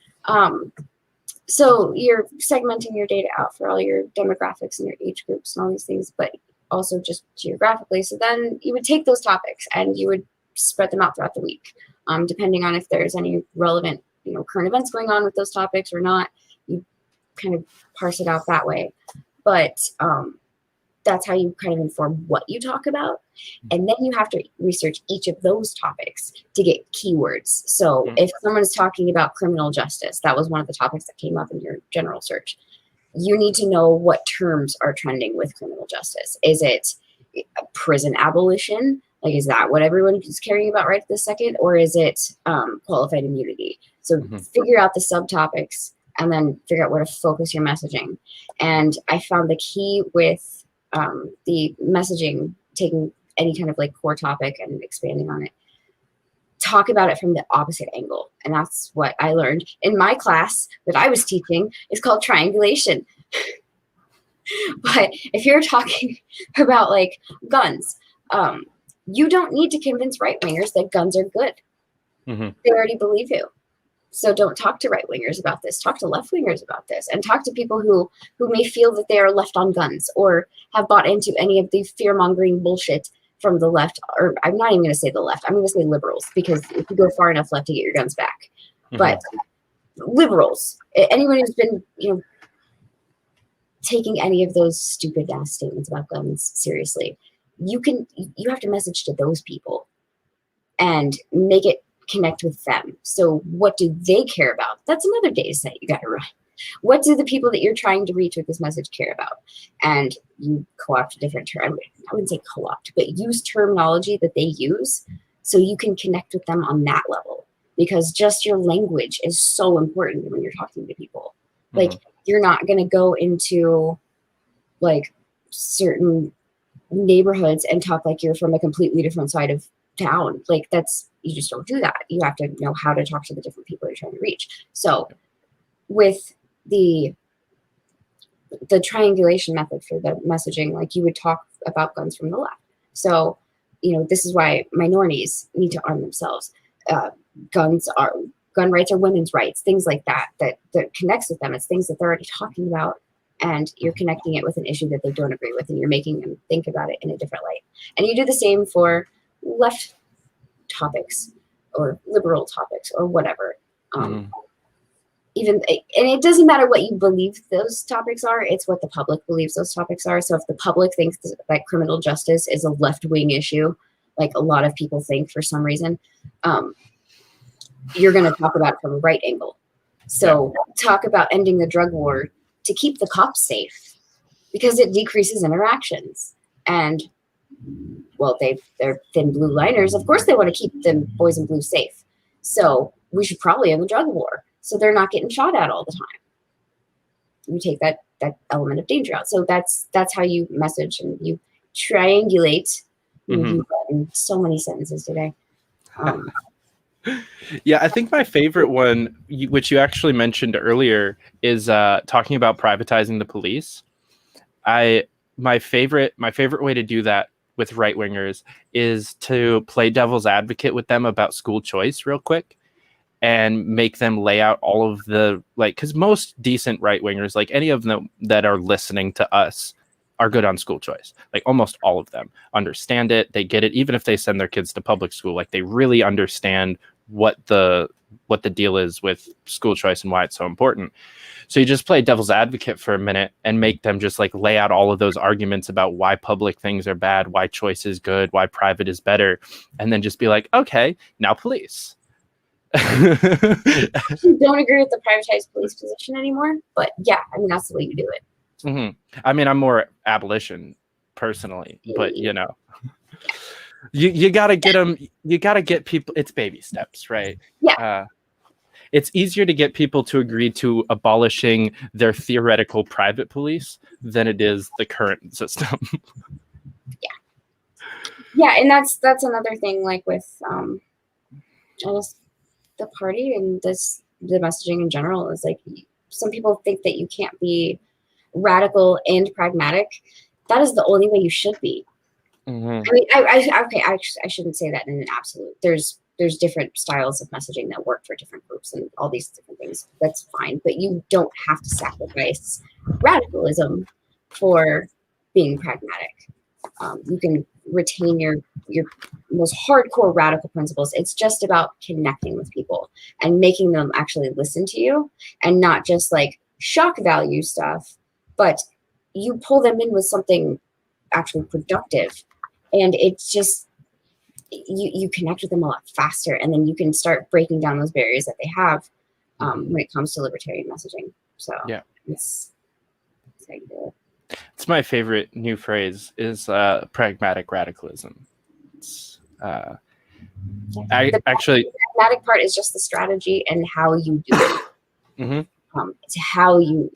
So you're segmenting your data out for all your demographics and your age groups and all these things, but also just geographically. So then you would take those topics and you would spread them out throughout the week, depending on if there's any relevant, current events going on with those topics or not. You kind of parse it out that way. But that's how you kind of inform what you talk about. And then you have to research each of those topics to get keywords. So if someone's talking about criminal justice, that was one of the topics that came up in your general search. You need to know what terms are trending with criminal justice. Is it prison abolition? Like, is that what everyone is caring about right this second? Or is it qualified immunity? So figure out the subtopics and then figure out where to focus your messaging. And I found the key with the messaging, taking any kind of like core topic and expanding on it, talk about it from the opposite angle. And that's what I learned in my class that I was teaching. Is called triangulation. But if you're talking about like guns, you don't need to convince right-wingers that guns are good. They already believe you. So don't talk to right-wingers about this. Talk to left-wingers about this, and talk to people who may feel that they are left on guns or have bought into any of the fear-mongering bullshit from the left. Or I'm not even going to say the left. I'm going to say liberals, because if you go far enough left to get your guns back. But liberals, anyone who's been, taking any of those stupid ass statements about guns seriously, you have to message to those people and make it connect with them. So what do they care about? That's another data set you got to run. What do the people that you're trying to reach with this message care about? And you co-opt different terms. I wouldn't say co-opt, but use terminology that they use so you can connect with them on that level. Because just your language is so important when you're talking to people. Like, you're not going to go into like certain neighborhoods and talk like you're from a completely different side of down. Like you just don't do that. You have to know how to talk to the different people you're trying to reach. So with the triangulation method for the messaging, like you would talk about guns from the left. So, this is why minorities need to arm themselves. Gun rights are women's rights, things like that connects with them. It's things that they're already talking about, and you're connecting it with an issue that they don't agree with, and you're making them think about it in a different light. And you do the same for left topics or liberal topics or whatever. And it doesn't matter what you believe those topics are, it's what the public believes those topics are. So if the public thinks that criminal justice is a left-wing issue, like a lot of people think for some reason, you're going to talk about it from a right angle. So talk about ending the drug war to keep the cops safe, because it decreases interactions. And, well, they're thin blue liners. Of course they want to keep the boys in blue safe. So we should probably end the drug war, so they're not getting shot at all the time. You take that element of danger out. So that's how you message, and you triangulate. You do that in so many sentences today. Yeah, I think my favorite one, which you actually mentioned earlier, is talking about privatizing the police. My favorite way to do that with right wingers is to play devil's advocate with them about school choice real quick, and make them lay out all of the, because most decent right wingers, like any of them that are listening to us, are good on school choice. Like almost all of them understand it. They get it. Even if they send their kids to public school, like they really understand what the deal is with school choice and why it's so important. So you just play devil's advocate for a minute and make them just like lay out all of those arguments about why public things are bad, why choice is good, why private is better. And then just be like, okay, now police. I don't agree with the privatized police position anymore, but yeah, I mean, that's the way you do it. I mean, I'm more abolition personally, but you gotta get them. You gotta get people. It's baby steps, right? Yeah. It's easier to get people to agree to abolishing their theoretical private police than it is the current system. Yeah, and that's another thing. Like with just the party and the messaging in general is like, some people think that you can't be radical and pragmatic. That is the only way you should be. I mean, I shouldn't say that in an absolute. There's different styles of messaging that work for different groups and all these different things. That's fine, but you don't have to sacrifice radicalism for being pragmatic. You can retain your most hardcore radical principles. It's just about connecting with people and making them actually listen to you, and not just like shock value stuff, but you pull them in with something actually productive. And it's just, you connect with them a lot faster, and then you can start breaking down those barriers that they have when it comes to libertarian messaging. So yeah, it's how you do it. It's my favorite new phrase is pragmatic radicalism. It's, the pragmatic part is just the strategy and how you do it. It's how you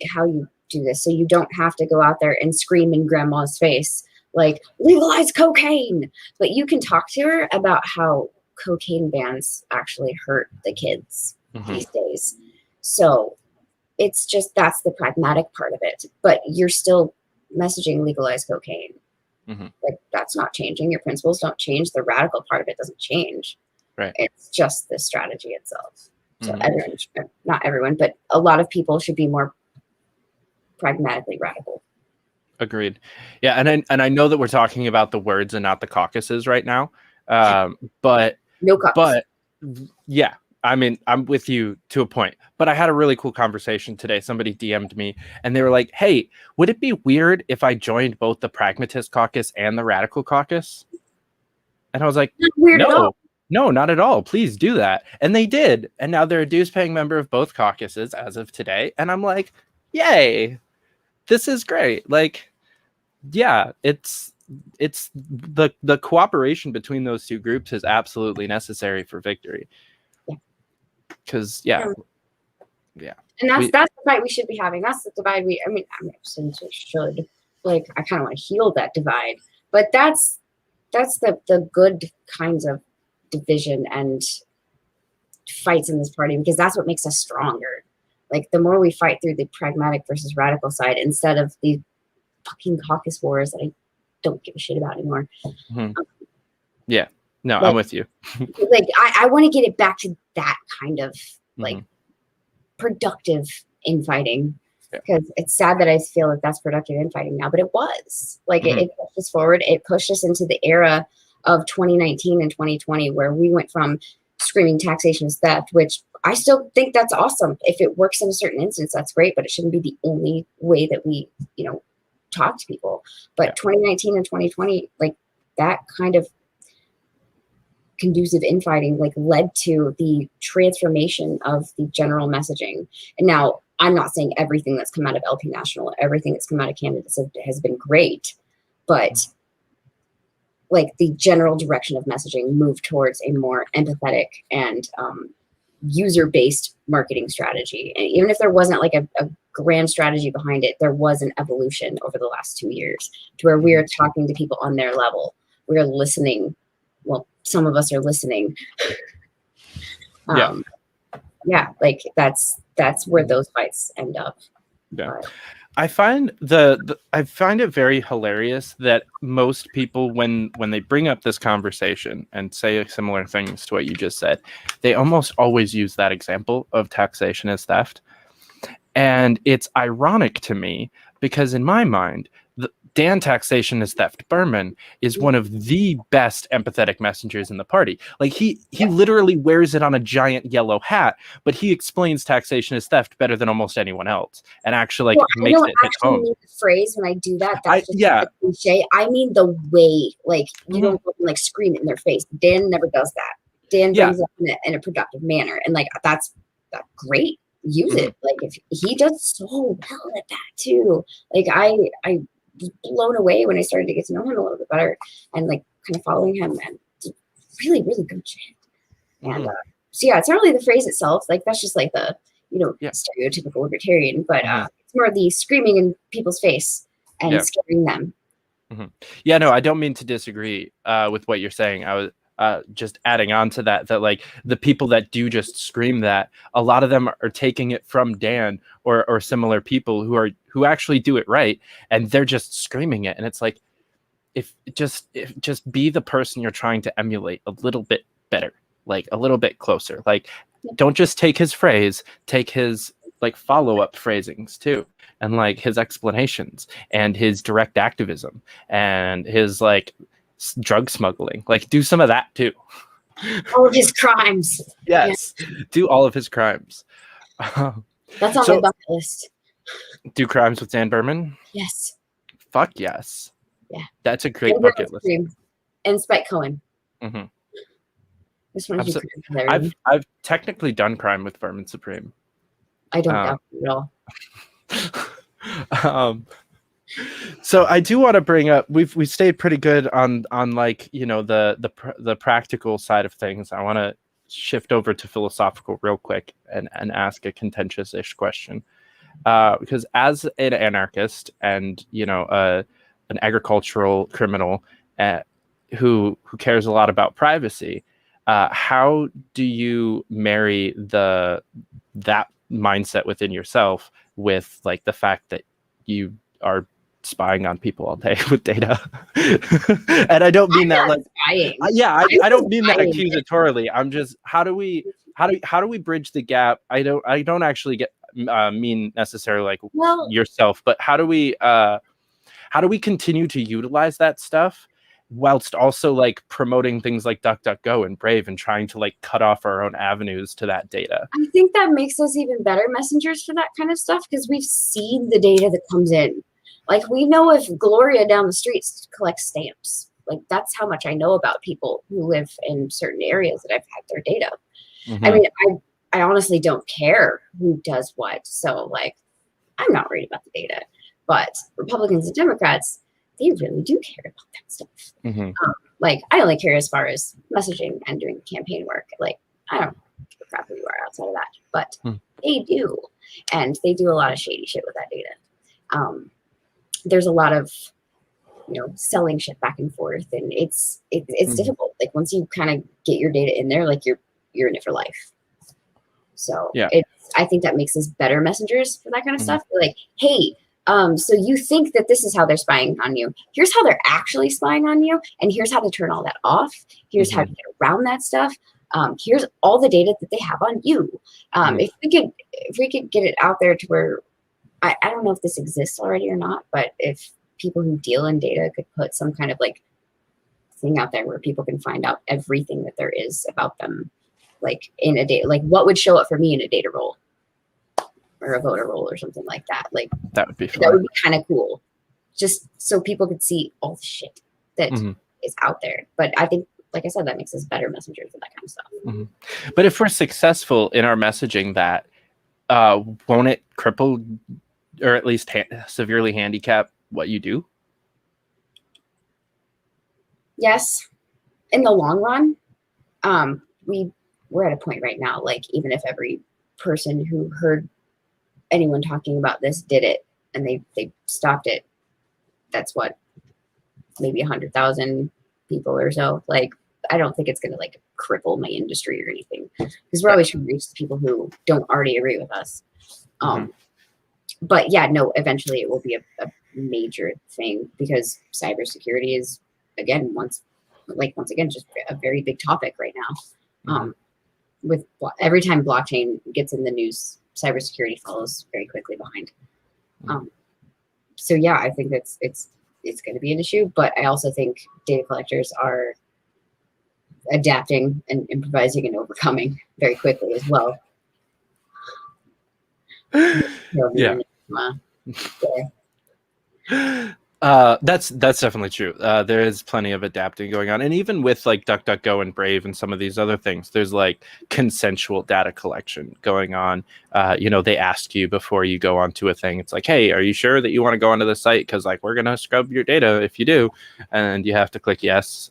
do this, so you don't have to go out there and scream in grandma's face like legalize cocaine, but you can talk to her about how cocaine bans actually hurt the kids these days. So it's just, that's the pragmatic part of it, but you're still messaging legalize cocaine. Like that's not changing. Your principles don't change. The radical part of it doesn't change. Right. It's just the strategy itself. So everyone, not everyone, but a lot of people should be more pragmatically radical. Agreed. Yeah, and I know that we're talking about the words and not the caucuses right now. But no caucus. But yeah, I mean, I'm with you to a point. But I had a really cool conversation today. Somebody DM'd me and they were like, "Hey, would it be weird if I joined both the Pragmatist Caucus and the Radical Caucus?" And I was like, not weird at all. No, not at all. Please do that. And they did. And now they're a dues-paying member of both caucuses as of today. And I'm like, yay, this is great. Like, yeah, it's the cooperation between those two groups is absolutely necessary for victory. Because yeah. And that's the fight we should be having. That's the divide I'm should. Like, I kind of want to heal that divide. But that's the good kinds of division and fights in this party, because that's what makes us stronger. Like, the more we fight through the pragmatic versus radical side instead of the fucking caucus wars that I don't give a shit about anymore. Yeah, no, like, I'm with you. Like, I want to get it back to that kind of like productive infighting, because it's sad that I feel that that's productive infighting now, but it was like it pushed us forward. It pushed us into the era of 2019 and 2020, where we went from screaming taxation is theft, which I still think that's awesome. If it works in a certain instance, that's great, but it shouldn't be the only way that we, talk to people. But 2019 and 2020, like, that kind of conducive infighting like led to the transformation of the general messaging. And now, I'm not saying everything that's come out of LP National, everything that's come out of candidates has been great, but like the general direction of messaging moved towards a more empathetic and user-based marketing strategy. And even if there wasn't like a grand strategy behind it, there was an evolution over the last 2 years to where we are talking to people on their level. We are listening. Well, some of us are listening. Like that's where those fights end up. Yeah. I find I find it very hilarious that most people, when they bring up this conversation and say similar things to what you just said, they almost always use that example of taxation as theft. And it's ironic to me because in my mind, Dan Taxation is Theft Berman is one of the best empathetic messengers in the party. Like he literally wears it on a giant yellow hat, but he explains taxation is theft better than almost anyone else, and actually makes it hit home. Mean the phrase when I do that. That's just a cliche. I mean the way, like you don't like scream it in their face. Dan never does that. Dan brings it up in a productive manner, and like that's great. Use it. Like if he does so well at that too. Like I was blown away when I started to get to know him a little bit better and like kind of following him, and really, really good shit. And so yeah, it's not really the phrase itself. Like that's just like the stereotypical libertarian, but it's more the screaming in people's face and scaring them. Yeah, no, I don't mean to disagree with what you're saying. I was just adding on to that like the people that do just scream that, a lot of them are taking it from Dan or similar people who actually do it right, and they're just screaming it. And it's like, if just be the person you're trying to emulate a little bit better, like a little bit closer. Like don't just take his phrase, take his like follow-up phrasings too, and like his explanations and his direct activism and his like drug smuggling. Like do some of that too. All of his crimes. Yes. Do all of his crimes. That's on my bucket list. Do crimes with Dan Berman? Yes. Fuck yes. Yeah. That's a great bucket list. And Spike Cohen. This one I've technically done crime with Vermin Supreme. I don't doubt it at all. So I do want to bring up, we stayed pretty good on like, the practical side of things. I want to shift over to philosophical real quick and ask a contentious-ish question. Because as an anarchist and, an agricultural criminal who cares a lot about privacy, how do you marry that mindset within yourself with like the fact that you are spying on people all day with data? And I don't mean that like I don't mean that accusatorily. I'm just, how do we bridge the gap? I don't actually mean necessarily like yourself, but how do we continue to utilize that stuff whilst also like promoting things like DuckDuckGo and Brave and trying to like cut off our own avenues to that data? I think that makes us even better messengers for that kind of stuff, because we've seen the data that comes in. Like we know if Gloria down the street collects stamps. Like that's how much I know about people who live in certain areas that I've had their data. I mean, I honestly don't care who does what. So like, I'm not worried about the data, but Republicans and Democrats, they really do care about that stuff. Like I only care as far as messaging and doing the campaign work. Like I don't give a crap who you are outside of that, but they do. And they do a lot of shady shit with that data. There's a lot of selling shit back and forth, and it's difficult. Like once you kind of get your data in there, like you're in it for life. So I think that makes us better messengers for that kind of stuff. Like, hey, so you think that this is how they're spying on you. Here's how they're actually spying on you, and here's how to turn all that off. Here's how to get around that stuff. Here's all the data that they have on you. If we could get it out there to where I don't know if this exists already or not, but if people who deal in data could put some kind of like thing out there where people can find out everything that there is about them, like in a data, like what would show up for me in a data role or a voter role or something like that. Like that would be fun. That would be kind of cool, just so people could see all the shit that is out there. But I think, like I said, that makes us better messengers and that kind of stuff. But if we're successful in our messaging, that won't it cripple or at least severely handicap what you do? Yes, in the long run. We're at a point right now, like even if every person who heard anyone talking about this did it and they stopped it, that's what, maybe 100,000 people or so. Like I don't think it's gonna like cripple my industry or anything, because we're always trying to reach the people who don't already agree with us. But yeah, no, eventually it will be a major thing, because cybersecurity is once again just a very big topic right now. With every time blockchain gets in the news, cybersecurity follows very quickly behind. So yeah, I think it's going to be an issue, but I also think data collectors are adapting and improvising and overcoming very quickly as well. Yeah. That's definitely true. There is plenty of adapting going on, and even with like DuckDuckGo and Brave and some of these other things, there's like consensual data collection going on. They ask you before you go onto a thing. It's like, hey, are you sure that you want to go onto the site? Because like we're gonna scrub your data if you do, and you have to click yes,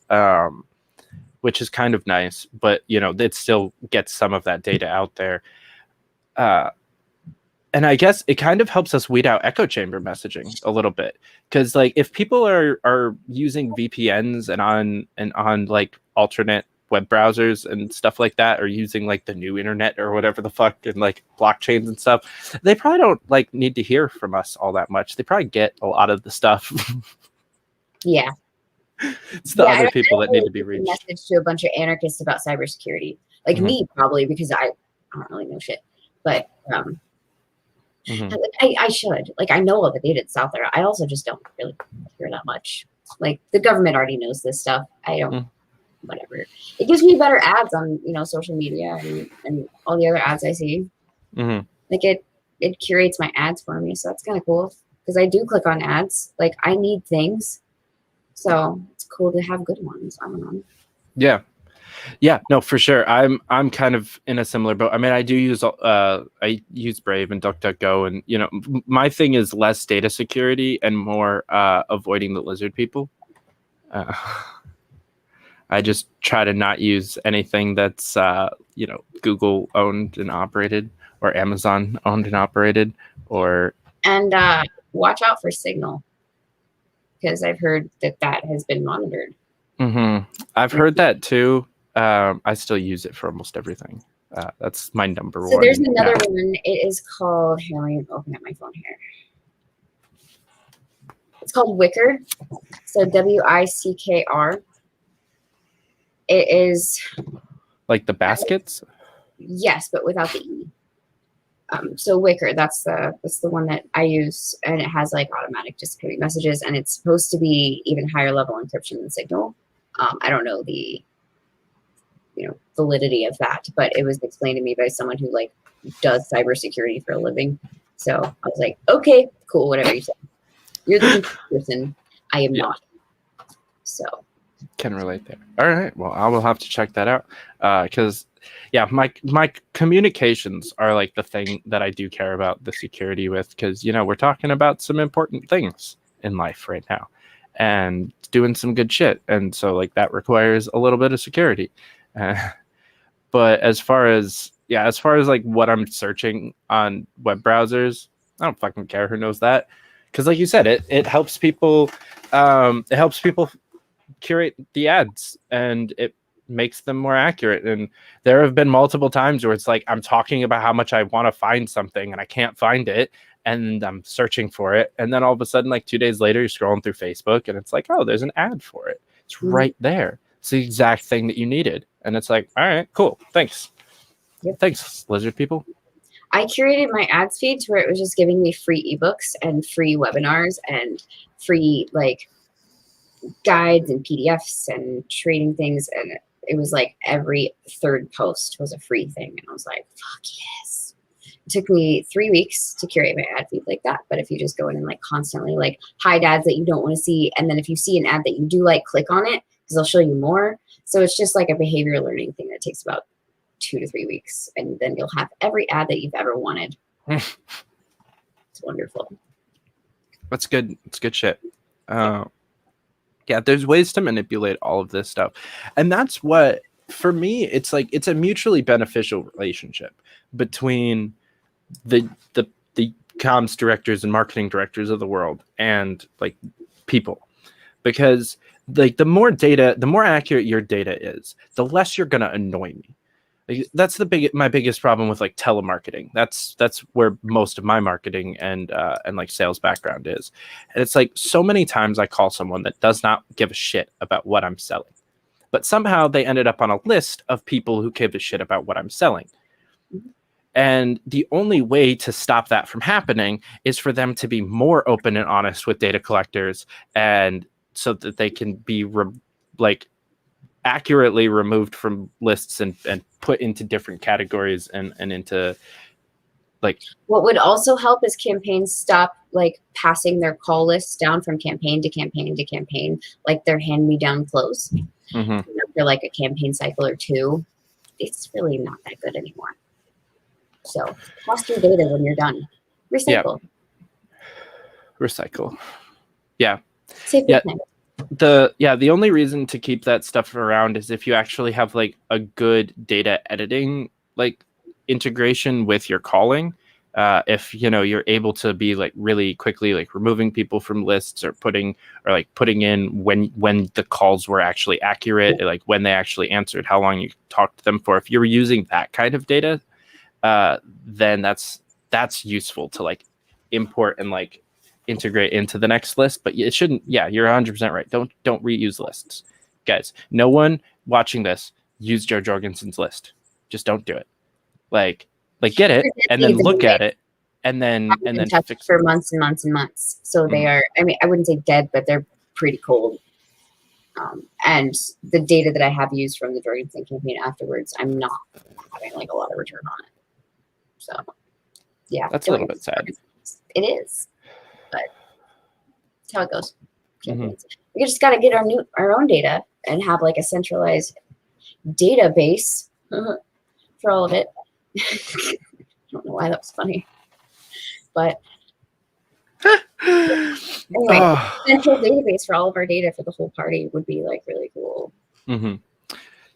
which is kind of nice. But it still gets some of that data out there. And I guess it kind of helps us weed out echo chamber messaging a little bit, because like if people are using VPNs and on like alternate web browsers and stuff like that, or using like the new internet or whatever the fuck, and like blockchains and stuff, they probably don't like need to hear from us all that much. They probably get a lot of the stuff. Yeah. It's the other people that need to be reached. Message to a bunch of anarchists about cybersecurity, like me probably, because I don't really know shit, but I should. Like, I know all the data that's out there. I also just don't really hear that much. Like, the government already knows this stuff. I don't, whatever. It gives me better ads on, social media and all the other ads I see. Like, it curates my ads for me. So that's kind of cool, because I do click on ads. Like, I need things. So it's cool to have good ones. I don't know. Yeah, no, for sure. I'm kind of in a similar boat. I mean, I use Brave and DuckDuckGo, and my thing is less data security and more avoiding the lizard people. I just try to not use anything that's Google owned and operated, or Amazon owned and operated, and watch out for Signal, because I've heard that has been monitored. I've heard that too. I still use it for almost everything. That's my number one. So there's another one. It is called, here, let me open up my phone here. It's called Wickr. So WICKR. It is like the baskets? Yes, but without the E. So Wickr, that's the one that I use, and it has like automatic disappearing messages, and it's supposed to be even higher level encryption than Signal. I don't know the validity of that, but it was explained to me by someone who like does cybersecurity for a living. So I was like, okay, cool, whatever you say. You're the person. I am not. So can relate there. All right. Well, I will have to check that out, because my communications are like the thing that I do care about the security with, because we're talking about some important things in life right now and doing some good shit, and so like that requires a little bit of security. But as far as like what I'm searching on web browsers, I don't fucking care who knows that, because like you said, it helps people curate the ads, and it makes them more accurate. And there have been multiple times where it's like I'm talking about how much I want to find something and I can't find it, and I'm searching for it, and then all of a sudden, like 2 days later, you're scrolling through Facebook and it's like, oh, there's an ad for it. It's right there. It's the exact thing that you needed. And it's like, all right, cool, thanks. Thanks, lizard people. I curated my ads feed to where it was just giving me free ebooks and free webinars and free like guides and PDFs and trading things, and it was like every third post was a free thing, and I was like, fuck yes. It took me 3 weeks to curate my ad feed like that, but if you just go in and like constantly like hide ads that you don't want to see, and then if you see an ad that you do like, click on it because they'll show you more. So it's just like a behavior learning thing that takes about 2 to 3 weeks, and then you'll have every ad that you've ever wanted. It's wonderful. That's good. It's good shit. Yeah, there's ways to manipulate all of this stuff. And that's what, for me, it's like it's a mutually beneficial relationship between the comms directors and marketing directors of the world and like people. Because like the more accurate your data is, the less you're gonna annoy me. Like, that's my biggest problem with like telemarketing. That's where most of my marketing and like sales background is. And it's like so many times I call someone that does not give a shit about what I'm selling, but somehow they ended up on a list of people who give a shit about what I'm selling. And the only way to stop that from happening is for them to be more open and honest with data collectors, and so that they can be accurately removed from lists and put into different categories and into like. What would also help is campaigns stop like passing their call lists down from campaign to campaign to campaign, like their hand-me-down close. After like a campaign cycle or two, it's really not that good anymore. So toss your data when you're done. Recycle. Recycle. Yeah. Save your time. The only reason to keep that stuff around is if you actually have like a good data editing like integration with your calling. If you're able to be like really quickly like removing people from lists or putting in when the calls were actually accurate, like when they actually answered, how long you talked to them for. If you're using that kind of data, then that's useful to like import and like integrate into the next list. But it shouldn't. Yeah, you're 100% right. Don't reuse lists, guys. No one watching this use Joe Jorgensen's list. Just don't do it. Like get it and then look at it and then fix for months and months and months. So they are. I mean, I wouldn't say dead, but they're pretty cold. And the data that I have used from the Jorgensen campaign afterwards, I'm not having like a lot of return on it. So yeah, that's a little bit sad. It is, but that's how it goes. We just got to get our own data and have like a centralized database for all of it. I don't know why that was funny, but anyway, central database for all of our data for the whole party would be like really cool.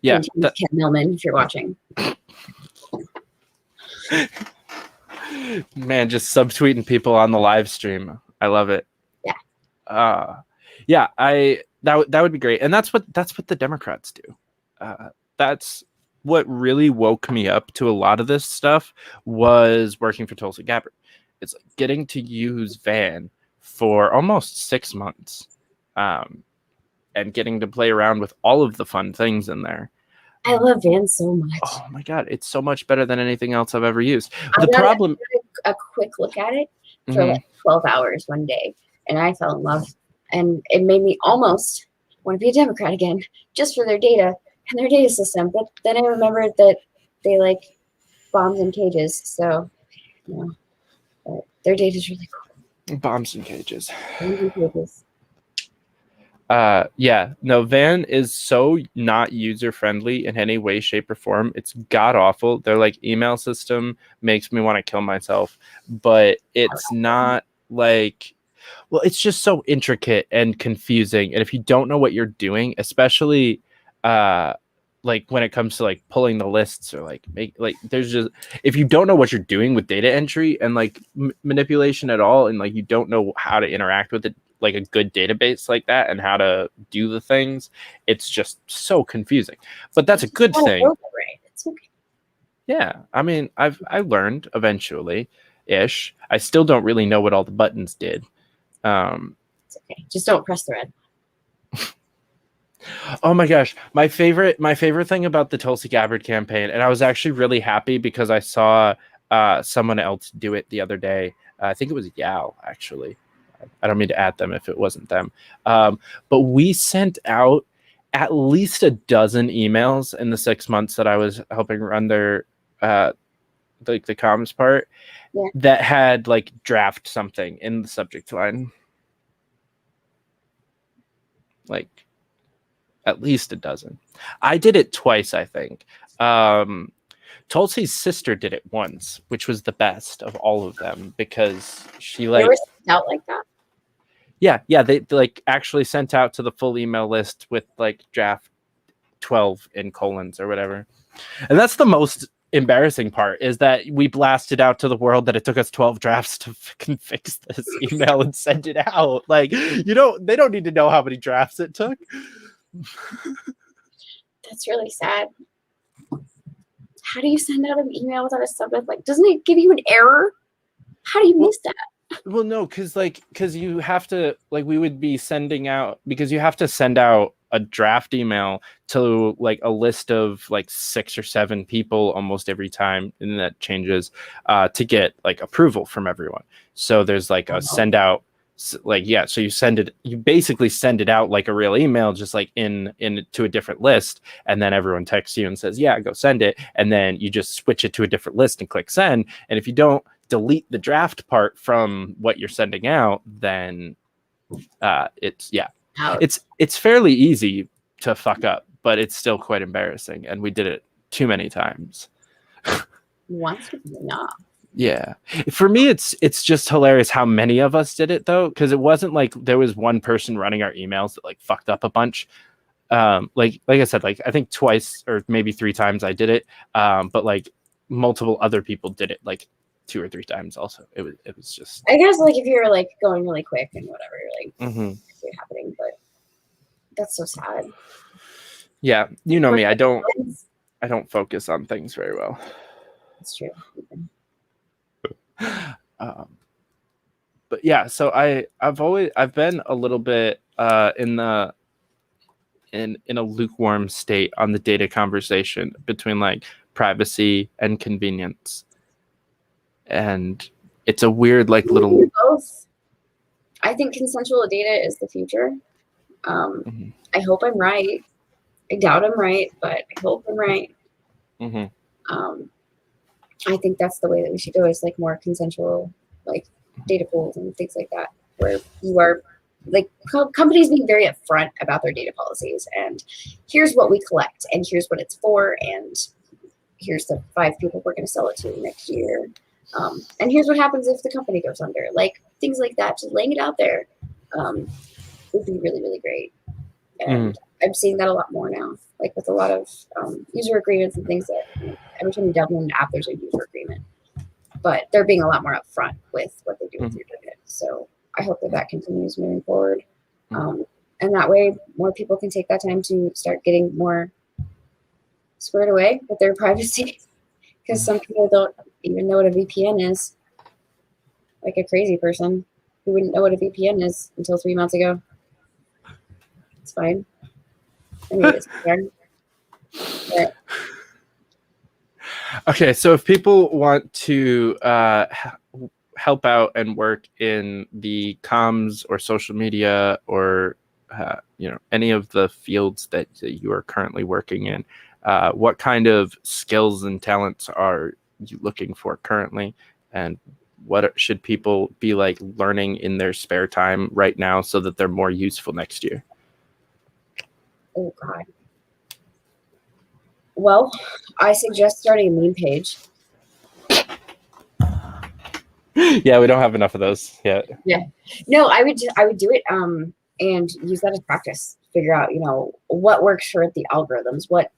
Yeah, Ken Millman, if you're watching. Man, just subtweeting people on the live stream. I love it. Yeah. That would be great. And that's what the Democrats do. That's what really woke me up to a lot of this stuff was working for Tulsi Gabbard. It's like getting to use Van for almost 6 months, and getting to play around with all of the fun things in there. I love Van so much. Oh my God, it's so much better than anything else I've ever used. I got a quick look at it for like 12 hours one day, and I fell in love, and it made me almost want to be a Democrat again, just for their data and their data system. But then I remembered that they like bombs in cages, so but their data is really cool. Bombs in cages. Bombs in cages. Van is so not user friendly in any way, shape, or form. It's god awful. Their like email system makes me want to kill myself, but it's not like, well, it's just so intricate and confusing. And if you don't know what you're doing, especially like when it comes to like pulling the lists or like there's just, if you don't know what you're doing with data entry and like manipulation at all, and like you don't know how to interact with it, like a good database like that, and how to do the things, it's just so confusing. But that's a good thing. It's okay. Yeah, I mean, I learned eventually ish. I still don't really know what all the buttons did. It's okay. Just don't press the red. Oh my gosh, my favorite thing about the Tulsi Gabbard campaign, and I was actually really happy because I saw someone else do it the other day. I think it was Yao, actually. I don't mean to add them if it wasn't them. But we sent out at least a dozen emails in the 6 months that I was helping run their like the comms part, that had like draft something in the subject line. Like at least a dozen. I did it twice, I think. Tulsi's sister did it once, which was the best of all of them because she like. They were sent out like that? Yeah, they like actually sent out to the full email list with like draft 12 in colons or whatever. And that's the most embarrassing part, is that we blasted out to the world that it took us 12 drafts to fucking fix this email and send it out. Like, they don't need to know how many drafts it took. That's really sad. How do you send out an email without a subject? Like, doesn't it give you an error? How do you miss that? Well, no, because you have to, like, we would be sending out, because you have to send out a draft email to like a list of like 6 or 7 people almost every time, and that changes to get like approval from everyone. So there's like a send out, like, yeah, so you basically send it out like a real email, just like in to a different list, and then everyone texts you and says, yeah, go send it, and then you just switch it to a different list and click send. And if you don't delete the draft part from what you're sending out, then it's fairly easy to fuck up, but it's still quite embarrassing, and we did it too many times. Once would be enough. Yeah, for me it's just hilarious how many of us did it though, because it wasn't like there was one person running our emails that like fucked up a bunch. Like I said, like I think twice or maybe 3 times I did it, but like multiple other people did it like 2 or 3 times also. It was just, I guess like if you're like going really quick and whatever, you're like see it happening, but that's so sad. Yeah, you know me, I don't focus on things very well. That's true. But yeah, so I've been a little bit in a lukewarm state on the data conversation between like privacy and convenience, and it's a weird like little. Both. I think consensual data is the future. I hope I'm right. I doubt I'm right, but I hope I'm right. I think that's the way that we should go, is like more consensual, like data pools and things like that, where you are like companies being very upfront about their data policies, and here's what we collect, and here's what it's for, and here's the 5 people we're going to sell it to next year, and here's what happens if the company goes under, like things like that. Just laying it out there would be really, really great. And I'm seeing that a lot more now, like with a lot of user agreements and things that every time you download an app, there's a user agreement, but they're being a lot more upfront with what they do with your data. So I hope that continues moving forward. And that way more people can take that time to start getting more squared away with their privacy, because some people don't even know what a VPN is. Like a crazy person who wouldn't know what a VPN is until 3 months ago. It's fine. I mean, it's fine. But okay, so if people want to help out and work in the comms or social media or any of the fields that you are currently working in, what kind of skills and talents are you looking for currently, and what should people be like learning in their spare time right now so that they're more useful next year? oh God. Well, I suggest starting a meme page. Yeah, we don't have enough of those yet. Yeah. No, I would do it and use that as practice. Figure out, what works for the algorithms, what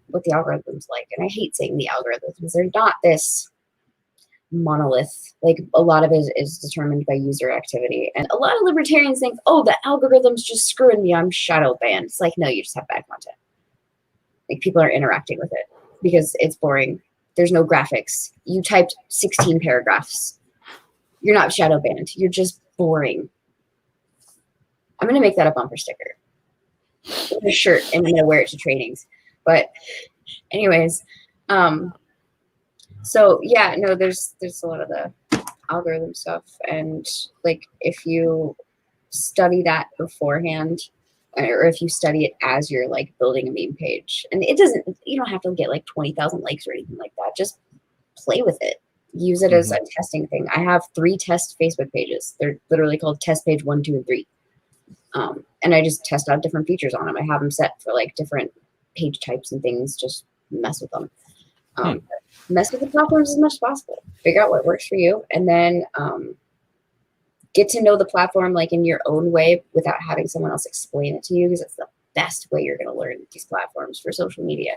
what the algorithm's like. And I hate saying the algorithms. They're not this monolith. Like, a lot of it is determined by user activity. And a lot of libertarians think, oh, the algorithm's just screwing me, I'm shadow banned. It's like, no, you just have bad content. Like, people are interacting with it because it's boring. There's no graphics. You typed 16 paragraphs. You're not shadow banned. You're just boring. I'm going to make that a bumper sticker. A shirt, and I'm going to wear it to trainings. But anyways, so yeah, no, there's a lot of the algorithm stuff. And like, if you study that beforehand, or if you study it as you're like building a meme page, and you don't have to get like 20,000 likes or anything like that. Just play with it. Use it as a testing thing. I have 3 test Facebook pages. They're literally called test page 1, 2, and 3. And I just test out different features on them. I have them set for like different page types and things. Just mess with them. Mess with the platforms as much as possible. Figure out what works for you, and then get to know the platform like in your own way without having someone else explain it to you, because it's the best way you're going to learn these platforms for social media.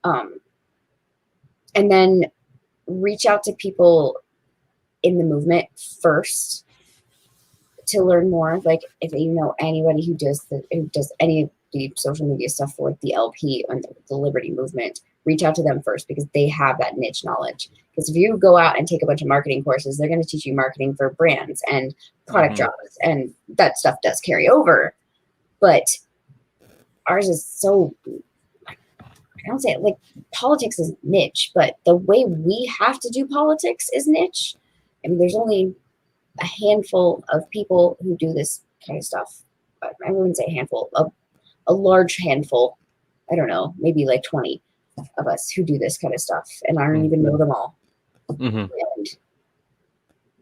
And then reach out to people in the movement first to learn more. Like, if you know anybody who does any of the social media stuff for the LP and the Liberty movement, reach out to them first, because they have that niche knowledge. Because if you go out and take a bunch of marketing courses, they're going to teach you marketing for brands and product jobs, and that stuff does carry over. But ours is so, I don't say it, like, politics is niche, but the way we have to do politics is niche. I mean, there's only a handful of people who do this kind of stuff. I wouldn't say a handful, a large handful. I don't know, maybe like 20 of us who do this kind of stuff, and I don't even know them all. And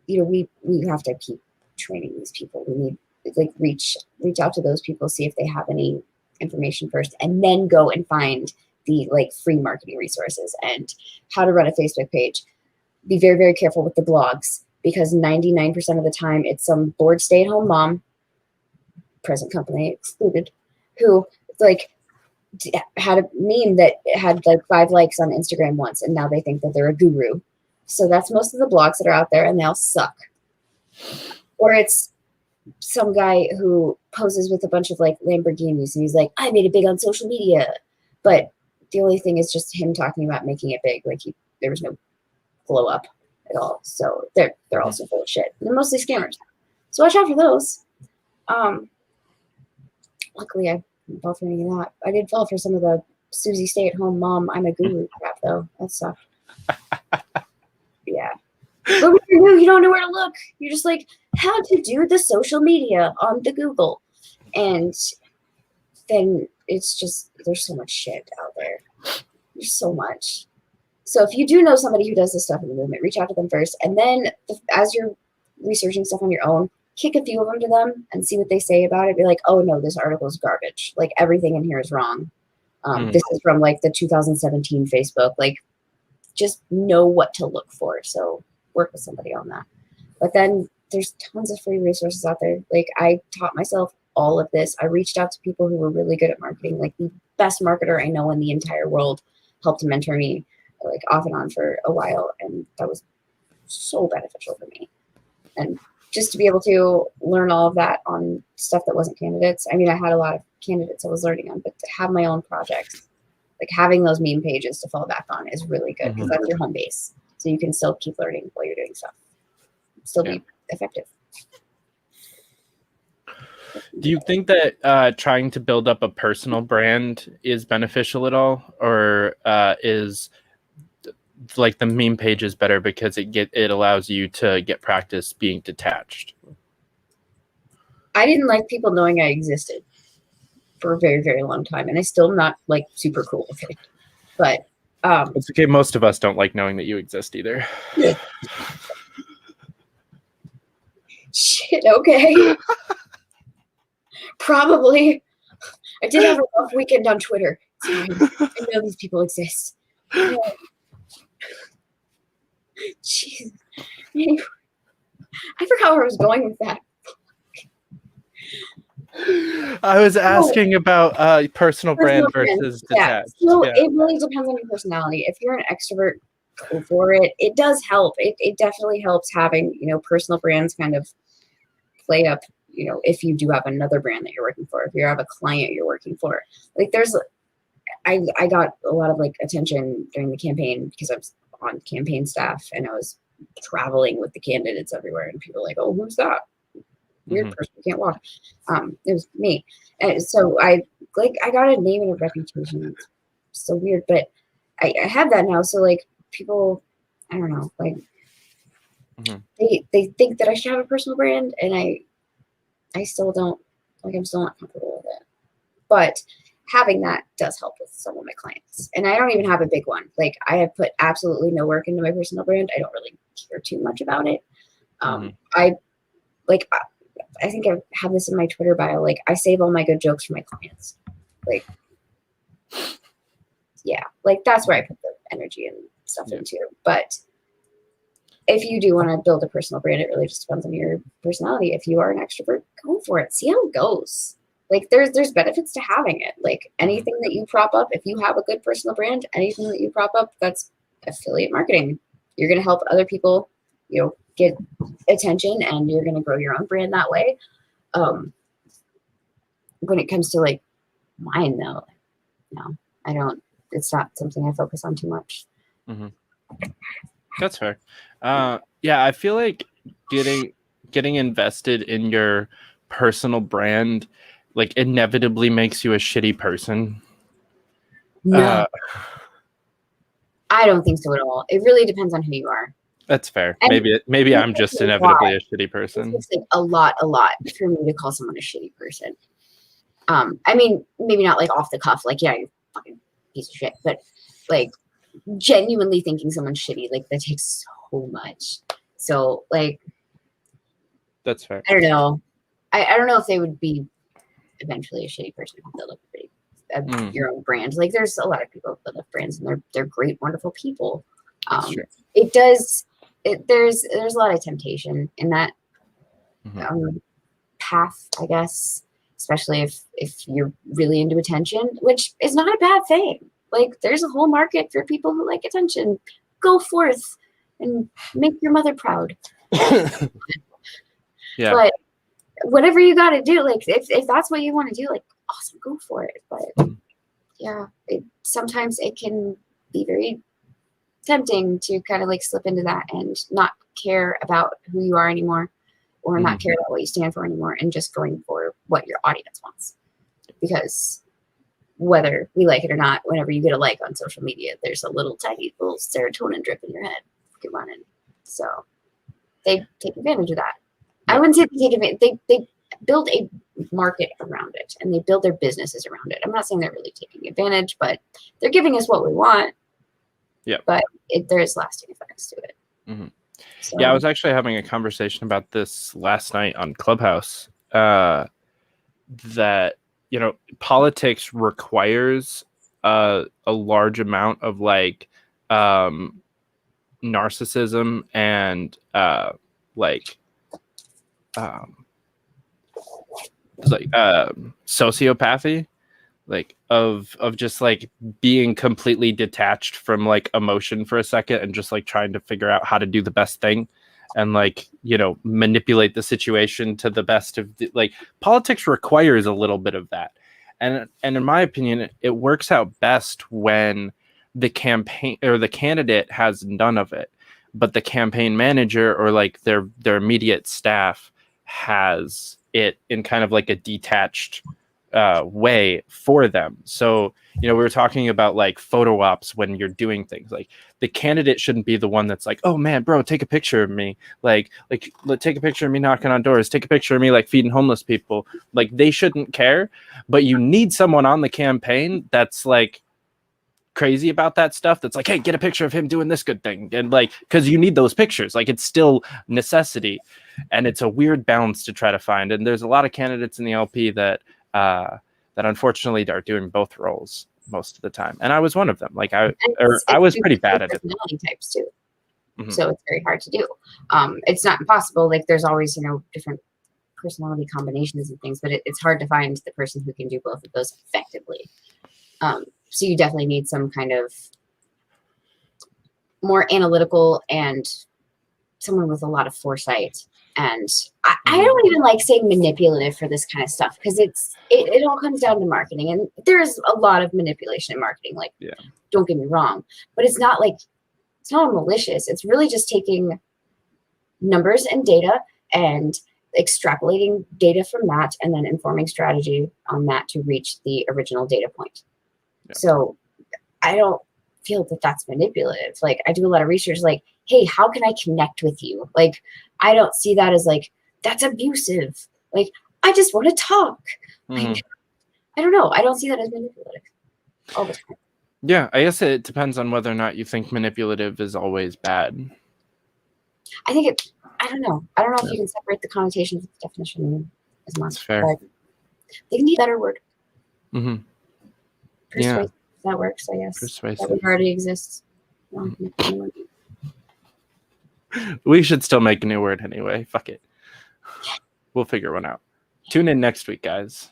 you know, we have to keep training these people. We need, like, reach out to those people, see if they have any information first, and then go and find the like free marketing resources and how to run a Facebook page. Be very, very careful with the blogs, because 99% of the time it's some bored stay-at-home mom, present company excluded, who like had a meme that had like 5 likes on Instagram once, and now they think that they're a guru. So that's most of the blogs that are out there, and they all suck. Or it's some guy who poses with a bunch of like Lamborghinis, and he's like, I made it big on social media. But the only thing is just him talking about making it big. Like, there was no blow up at all. So they're also full of shit. They're mostly scammers. So watch out for those. Luckily, I didn't fall for any of that. I did fall for some of the Susie stay-at-home mom, I'm a guru crap, though. That sucked. Yeah. But when you're new, you don't know where to look. You're just like, how to do the social media on the Google. And then it's just, there's so much shit out there. There's so much. So if you do know somebody who does this stuff in the movement, reach out to them first. And then as you're researching stuff on your own, kick a few of them to them and see what they say about it. Be like, oh no, this article is garbage. Like, everything in here is wrong. This is from like the 2017 Facebook. Like, just know what to look for. So work with somebody on that. But then there's tons of free resources out there. Like, I taught myself all of this. I reached out to people who were really good at marketing. Like, the best marketer I know in the entire world helped mentor me, like, off and on for a while. And that was so beneficial for me. And just to be able to learn all of that on stuff that wasn't candidates. I mean, I had a lot of candidates I was learning on, but to have my own projects, like having those meme pages to fall back on, is really good, because that's your home base. So you can still keep learning while you're doing stuff. Still be effective. Do you think that trying to build up a personal brand is beneficial at all, or is like the meme page is better because it allows you to get practice being detached? I didn't like people knowing I existed for a very, very long time, and I still not like super cool with it. But it's okay. Most of us don't like knowing that you exist either. Shit. Okay. Probably. I did have a rough weekend on Twitter. Sorry. I know these people exist. Yeah. Jeez. Anyway, I forgot where I was going with that. I was asking about personal brand versus Yeah. detached. So Yeah. it really depends on your personality. If you're an extrovert, go for it. It does help. It definitely helps having, personal brands kind of play up, if you do have another brand that you're working for, if you have a client you're working for. Like I got a lot of like attention during the campaign because I was on campaign staff and I was traveling with the candidates everywhere, and people were like, "Oh, who's that weird person who can't walk?" It was me, and so I got a name and a reputation. It's so weird, but I have that now. So like people, I don't know, like they think that I should have a personal brand, and I still don't. Like I'm still not comfortable with it, but having that does help with some of my clients. And I don't even have a big one. Like I have put absolutely no work into my personal brand. I don't really care too much about it. I think I have this in my Twitter bio. Like I save all my good jokes for my clients. Like, yeah, like that's where I put the energy and stuff into. But if you do want to build a personal brand, it really just depends on your personality. If you are an extrovert, go for it. See how it goes. Like there's benefits to having it. Like anything that you prop up, if you have a good personal brand, anything that you prop up, that's affiliate marketing. You're going to help other people, get attention, and you're going to grow your own brand that way. When it comes to like mine though, no, I don't, it's not something I focus on too much. That's fair. Yeah, I feel like getting invested in your personal brand like inevitably makes you a shitty person. No, I don't think so at all. It really depends on who you are. That's fair. And Maybe I'm just inevitably a shitty person. It takes like a lot for me to call someone a shitty person. I mean, maybe not like off the cuff, like, yeah, you're a fucking piece of shit, but like genuinely thinking someone's shitty, like that takes so much. So like, that's fair. I don't know. I don't know if they would be eventually a shitty person if they look pretty your own brand. Like there's a lot of people that have brands and they're great, wonderful people. There's a lot of temptation in that path, I guess, especially if you're really into attention, which is not a bad thing. Like there's a whole market for people who like attention. Go forth and make your mother proud. Yeah. But whatever you got to do, like if that's what you want to do, like awesome, go for it. But yeah, sometimes it can be very tempting to kind of like slip into that and not care about who you are anymore, or not care about what you stand for anymore, and just going for what your audience wants. Because whether we like it or not, whenever you get a like on social media, there's a little tiny little serotonin drip in your head. Come on in. So they take advantage of that. I wouldn't say they take advantage. They build a market around it, and they build their businesses around it. I'm not saying they're really taking advantage, but they're giving us what we want. Yeah. But there's lasting effects to it. So, yeah, I was actually having a conversation about this last night on Clubhouse. That politics requires a large amount of like narcissism and sociopathy, like of just like being completely detached from like emotion for a second and just like trying to figure out how to do the best thing and like manipulate the situation to the best of like politics requires a little bit of that, and in my opinion it works out best when the campaign or the candidate has none of it, but the campaign manager or like their immediate staff has it in kind of like a detached way for them. So we were talking about like photo ops when you're doing things. Like the candidate shouldn't be the one that's like, oh man, bro, take a picture of me. Like take a picture of me knocking on doors. Take a picture of me like feeding homeless people. Like they shouldn't care. But you need someone on the campaign that's like crazy about that stuff. That's like, hey, get a picture of him doing this good thing. And like, because you need those pictures. Like it's still necessity. And it's a weird balance to try to find. And there's a lot of candidates in the LP that unfortunately are doing both roles most of the time, and I was one of them. Like I was pretty bad at it. Personality types too, so it's very hard to do. It's not impossible. Like there's always different personality combinations and things, but it's hard to find the person who can do both of those effectively. So you definitely need some kind of more analytical and someone with a lot of foresight. And I don't even like saying manipulative for this kind of stuff, because it all comes down to marketing, and there's a lot of manipulation in marketing. Like, don't get me wrong, but it's not malicious. It's really just taking numbers and data and extrapolating data from that, and then informing strategy on that to reach the original data point. Yeah. So I don't feel that that's manipulative. Like, I do a lot of research, like, hey, how can I connect with you? Like, I don't see that as like, that's abusive. Like, I just want to talk. Like, I don't know. I don't see that as manipulative all the time. Yeah, I guess it depends on whether or not you think manipulative is always bad. I don't know. I don't know if you can separate the connotations of the definition as much. That's fair. But they need a better word. Mm-hmm. Persuasive. That works, I guess. Persuasive. That already exists. We should still make a new word anyway. Fuck it. We'll figure one out. Tune in next week, guys.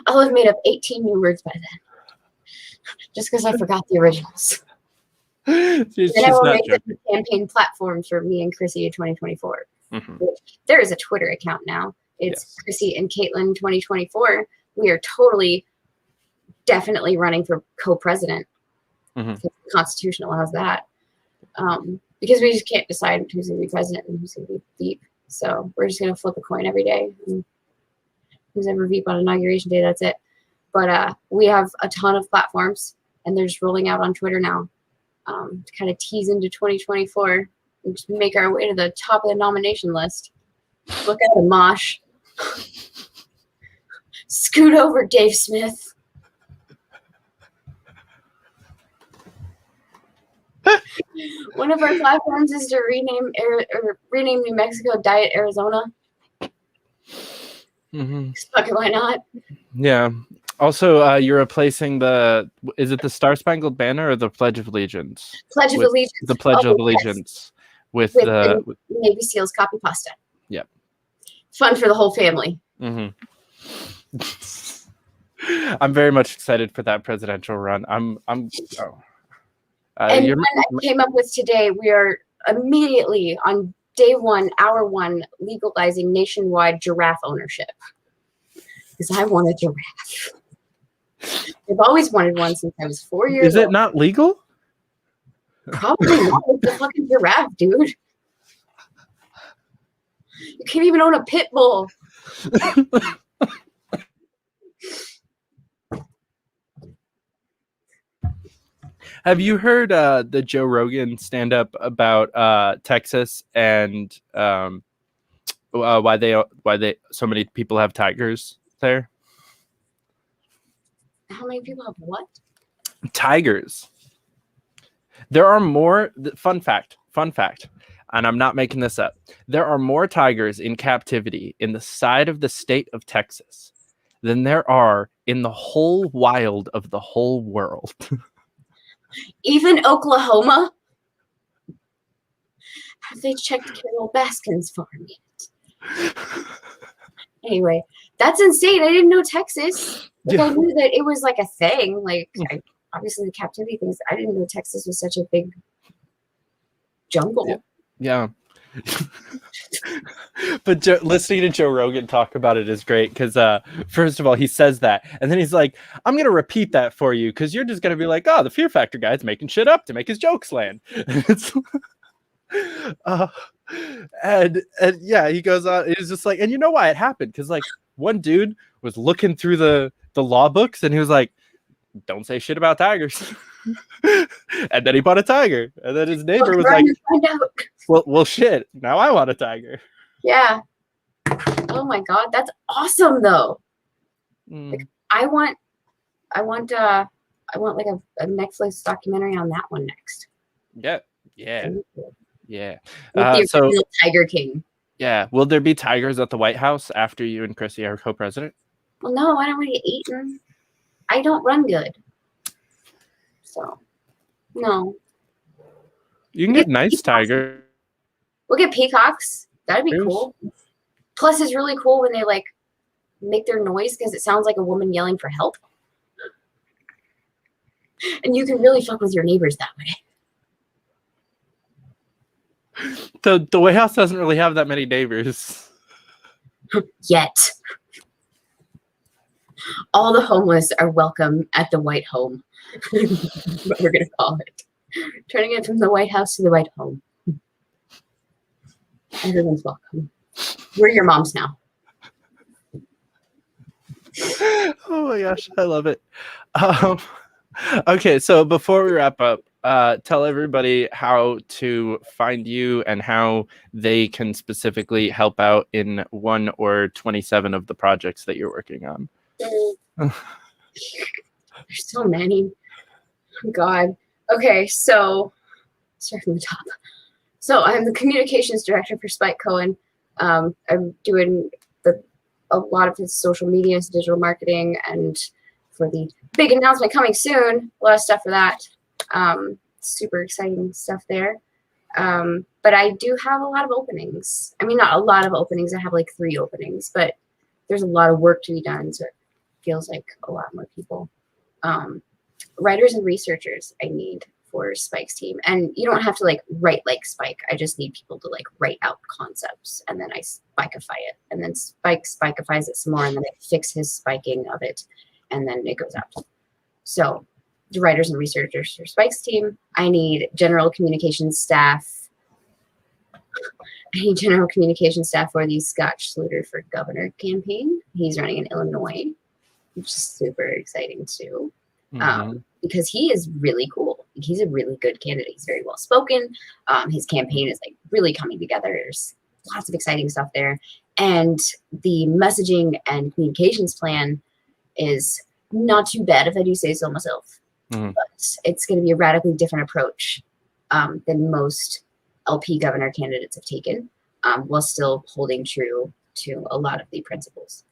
I'll have made up 18 new words by then. Just because I forgot the originals. And I will make this a campaign platform for me and Chrissy in 2024. There is a Twitter account now. It's Chrissy and Caitlin 2024. We are definitely running for co-president. The Constitution allows that. Because we just can't decide who's going to be president and who's going to be Veep. So we're just going to flip a coin every day. And who's ever Veep on Inauguration Day, that's it. But we have a ton of platforms, and they're just rolling out on Twitter now to kind of tease into 2024 and just make our way to the top of the nomination list. Look at the mosh. Scoot over, Dave Smith. One of our platforms is to rename New Mexico Diet Arizona. Fuck it, why not? Yeah. Also, you're replacing is it the Star Spangled Banner or the Pledge of Allegiance? Pledge of Allegiance. The Pledge of Allegiance with the Navy SEALs copy pasta. Yep. Fun for the whole family. I'm very much excited for that presidential run. And when I came up with today, we are immediately on day one, hour one, legalizing nationwide giraffe ownership. Because I want a giraffe. I've always wanted one since I was 4 years old. Is it not legal? Probably not. It's a fucking giraffe, dude. You can't even own a pit bull. Have you heard the Joe Rogan stand-up about Texas and why so many people have tigers there? How many people have what? Tigers. There are more. Fun fact, and I'm not making this up. There are more tigers in captivity in the side of the state of Texas than there are in the whole wild of the whole world. Even Oklahoma? Have they checked Carol Baskin's farm yet? Anyway, that's insane. I didn't know Texas. Like, I knew that it was like a thing. Like, obviously the captivity things. I didn't know Texas was such a big jungle. Yeah. But listening to Joe Rogan talk about it is great because first of all, he says that, and then he's like, I'm gonna repeat that for you because you're just gonna be like, oh, the Fear Factor guy's making shit up to make his jokes land. And yeah, he goes on. He's just like, and you know why it happened? Because like one dude was looking through the law books, and he was like, don't say shit about tigers. And then he bought a tiger, and then his neighbor was like, well, shit. Now I want a tiger. Yeah. Oh my god, that's awesome though. Like, I want like a Netflix documentary on that one next. Yeah. So Tiger King. Yeah. Will there be tigers at the White House after you and Chrissy are co-president? Well, no, I don't want to get eaten. I don't run good. So, no. You can get nice tiger. We'll get peacocks. That'd be cool. Plus, it's really cool when they like make their noise because it sounds like a woman yelling for help. And you can really fuck with your neighbors that way. The White House doesn't really have that many neighbors. Yet. All the homeless are welcome at the White Home. What we're going to call it. Turning it from the White House to the White Home. Everyone's welcome. We're your moms now. Oh my gosh, I love it. Okay, so before we wrap up, tell everybody how to find you and how they can specifically help out in 1 or 27 of the projects that you're working on. There's so many. Oh, God. Okay, so start from the top. So I'm the communications director for Spike Cohen. I'm doing a lot of his social media, his digital marketing, and for the big announcement coming soon, a lot of stuff for that. Super exciting stuff there. But I do have a lot of openings. I mean, not a lot of openings. I have like 3 openings, but there's a lot of work to be done. So it feels like a lot more people. Writers and researchers I need for Spike's team. And you don't have to like write like Spike. I just need people to like write out concepts and then I spikeify it. And then Spike spikeifies it some more and then I fix his spiking of it. And then it goes out. So the writers and researchers for Spike's team. I need general communications staff. I need general communication staff for the Scott Schluter for Governor campaign. He's running in Illinois, which is super exciting too. Because he is really cool. He's a really good candidate. He's very well spoken. His campaign is like really coming together. There's lots of exciting stuff there. And the messaging and communications plan is not too bad if I do say so myself. But it's going to be a radically different approach than most LP governor candidates have taken, while still holding true to a lot of the principles.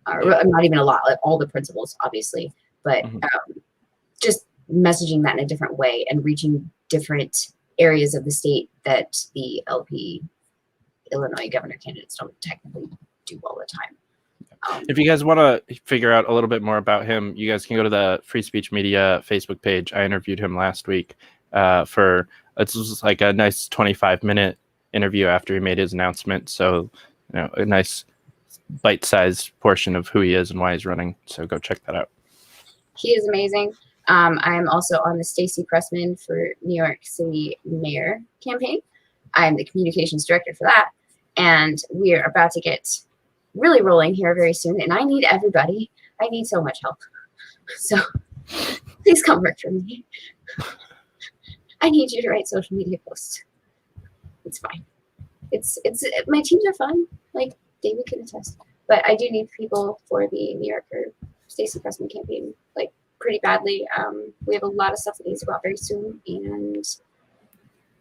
Not even a lot, like all the principles, obviously, but just messaging that in a different way and reaching different areas of the state that the LP Illinois governor candidates don't technically do all the time. If you guys want to figure out a little bit more about him, you guys can go to the Free Speech Media Facebook page. I interviewed him last week for it's just like a nice 25-minute interview after he made his announcement. So, you know, a nice bite-sized portion of who he is and why he's running. So go check that out. He is amazing. I'm also on the Stacey Pressman for New York City Mayor campaign. I'm the communications director for that. And we are about to get really rolling here very soon. And I need everybody. I need so much help. So please come work for me. I need you to write social media posts. It's fine. It's my teams are fun. Like David can attest. But I do need people for the New Yorker Stacey Pressman campaign, like pretty badly. We have a lot of stuff that needs to go out very soon, and it's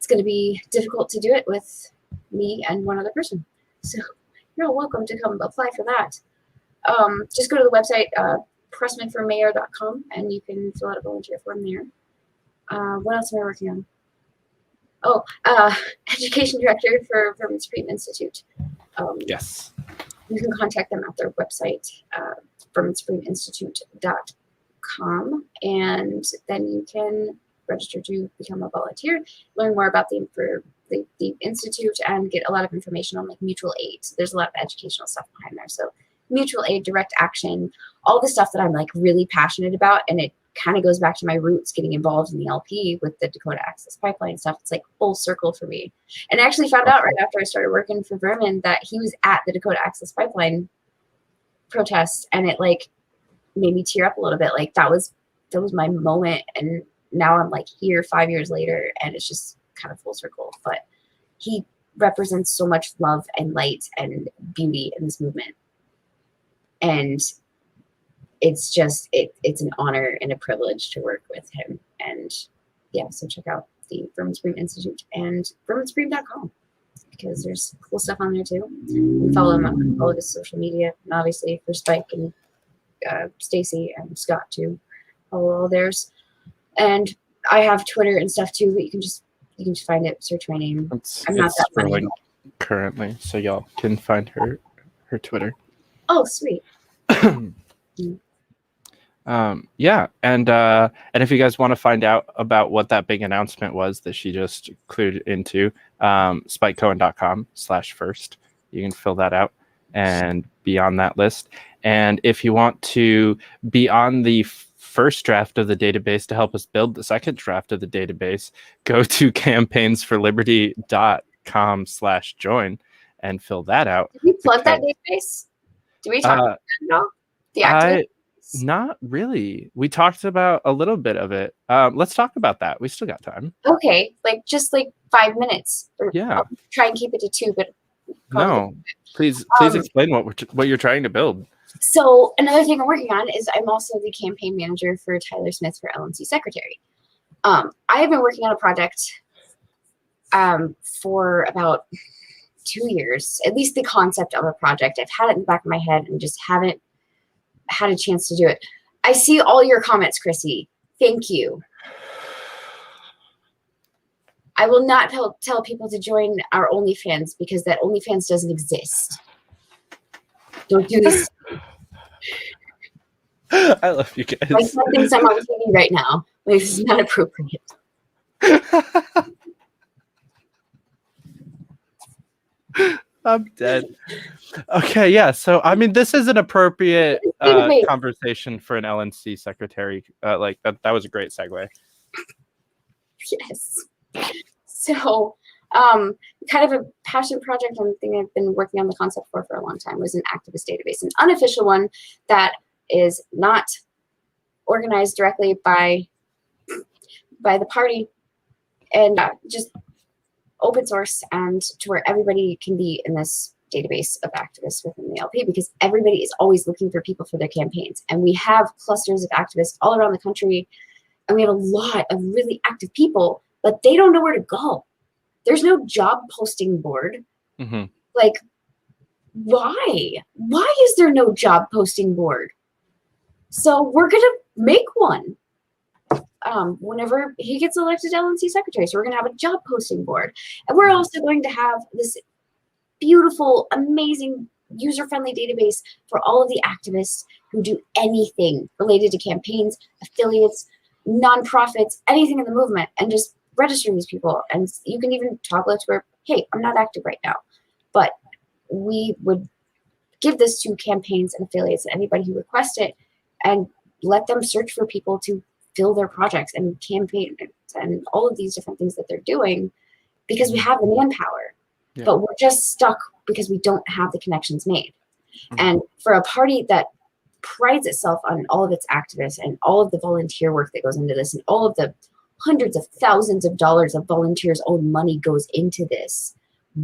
going to be difficult to do it with me and one other person. So you're all welcome to come apply for that. Just go to the website, pressmanformayor.com, and you can fill out a volunteer form there. What else am I working on? Oh, education director for Vermin Supreme Institute. Yes. You can contact them at their website, verminsupremeinstitute.com, and then you can register to become a volunteer, learn more about the institute, and get a lot of information on like mutual aid. So there's a lot of educational stuff behind there. So mutual aid, direct action, all the stuff that I'm like really passionate about, and it kind of goes back to my roots getting involved in the LP with the Dakota Access Pipeline stuff. It's like full circle for me. And I actually found out right after I started working for Vermin that he was at the Dakota Access Pipeline protests, and it like made me tear up a little bit. Like that was my moment, and now I'm like here 5 years later, and it's just kind of full circle. But he represents so much love and light and beauty in this movement, and it's just it's an honor and a privilege to work with him. And yeah, so check out the Vermin Supreme Institute and verminsupreme.com because there's cool stuff on there too. You can follow him on all of his social media, and obviously for Spike and Stacey and Scott too, follow all theirs. And I have Twitter and stuff too, but you can just find it, search my name. I'm not that funny currently, so y'all can find her her Twitter. Oh, sweet. Yeah, and if you guys want to find out about what that big announcement was that she just clued into, spikecohen.com/first. You can fill that out and be on that list. And if you want to be on the first draft of the database to help us build the second draft of the database, go to campaignsforliberty.com/join and fill that out. Did we plug that database? Did we talk about that at all? The activist? Not really. We talked about a little bit of it. Let's talk about that. We still got time. Okay, just 5 minutes. Yeah. I'll try and keep it to 2, but No, please explain what you're trying to build. So another thing I'm working on is I'm also the campaign manager for Tyler Smith for LNC secretary. I have been working on a project for about 2 years, at least the concept of a project. I've had it in the back of my head and just haven't had a chance to do it. I see all your comments, Chrissy. Thank you. I will not tell people to join our OnlyFans because that OnlyFans doesn't exist. Don't do this. I love you guys. Like something I'm on TV right now. This is not appropriate. I'm dead. Okay, yeah. So I mean, this is an appropriate conversation for an LNC secretary. That was a great segue. Yes. So, kind of a passion project and thing I've been working on the concept for a long time was an activist database, an unofficial one that is not organized directly by the party and just open source, and to where everybody can be in this database of activists within the LP, because everybody is always looking for people for their campaigns. And we have clusters of activists all around the country, and we have a lot of really active people, but they don't know where to go. There's no job posting board. Mm-hmm. Like, why? Why is there no job posting board? So we're going to make one. Whenever he gets elected LNC secretary. So we're going to have a job posting board. And we're also going to have this beautiful, amazing, user-friendly database for all of the activists who do anything related to campaigns, affiliates, nonprofits, anything in the movement, and just register these people. And you can even toggle it to where, hey, I'm not active right now. But we would give this to campaigns and affiliates and anybody who requests it, and let them search for people to fill their projects and campaign and all of these different things that they're doing, because we have the manpower, but we're just stuck because we don't have the connections made. And for a party that prides itself on all of its activists and all of the volunteer work that goes into this, and all of the hundreds of thousands of dollars of volunteers' own money goes into this,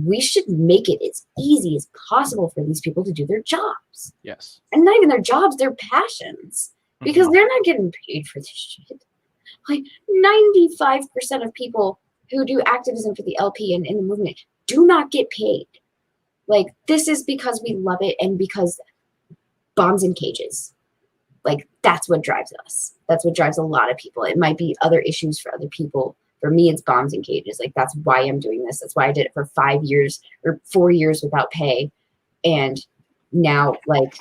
we should make it as easy as possible for these people to do their jobs. Yes. And not even their jobs, their passions. Because they're not getting paid for this shit. Like 95% of people who do activism for the LP and in the movement do not get paid. Like, this is because we love it and because bombs in cages. Like, that's what drives us. That's what drives a lot of people. It might be other issues for other people. For me, it's bombs in cages. Like, that's why I'm doing this. That's why I did it for 5 years or 4 years without pay. And now, like,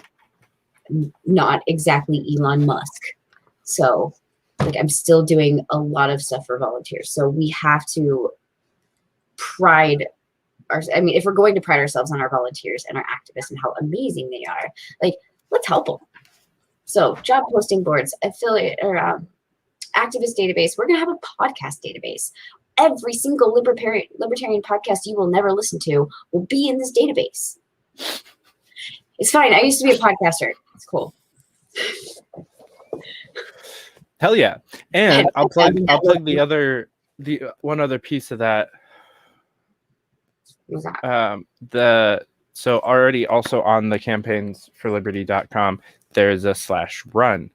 not exactly Elon Musk. So, like, I'm still doing a lot of stuff for volunteers. So we have to if we're going to pride ourselves on our volunteers and our activists and how amazing they are, like, let's help them. So job posting boards, affiliate or activist database. We're going to have a podcast database. Every single libertarian podcast you will never listen to will be in this database. It's fine. I used to be a podcaster. It's cool. Hell yeah. And I'll plug the one other piece of that. So already also on the campaignsforliberty.com, there's a /run,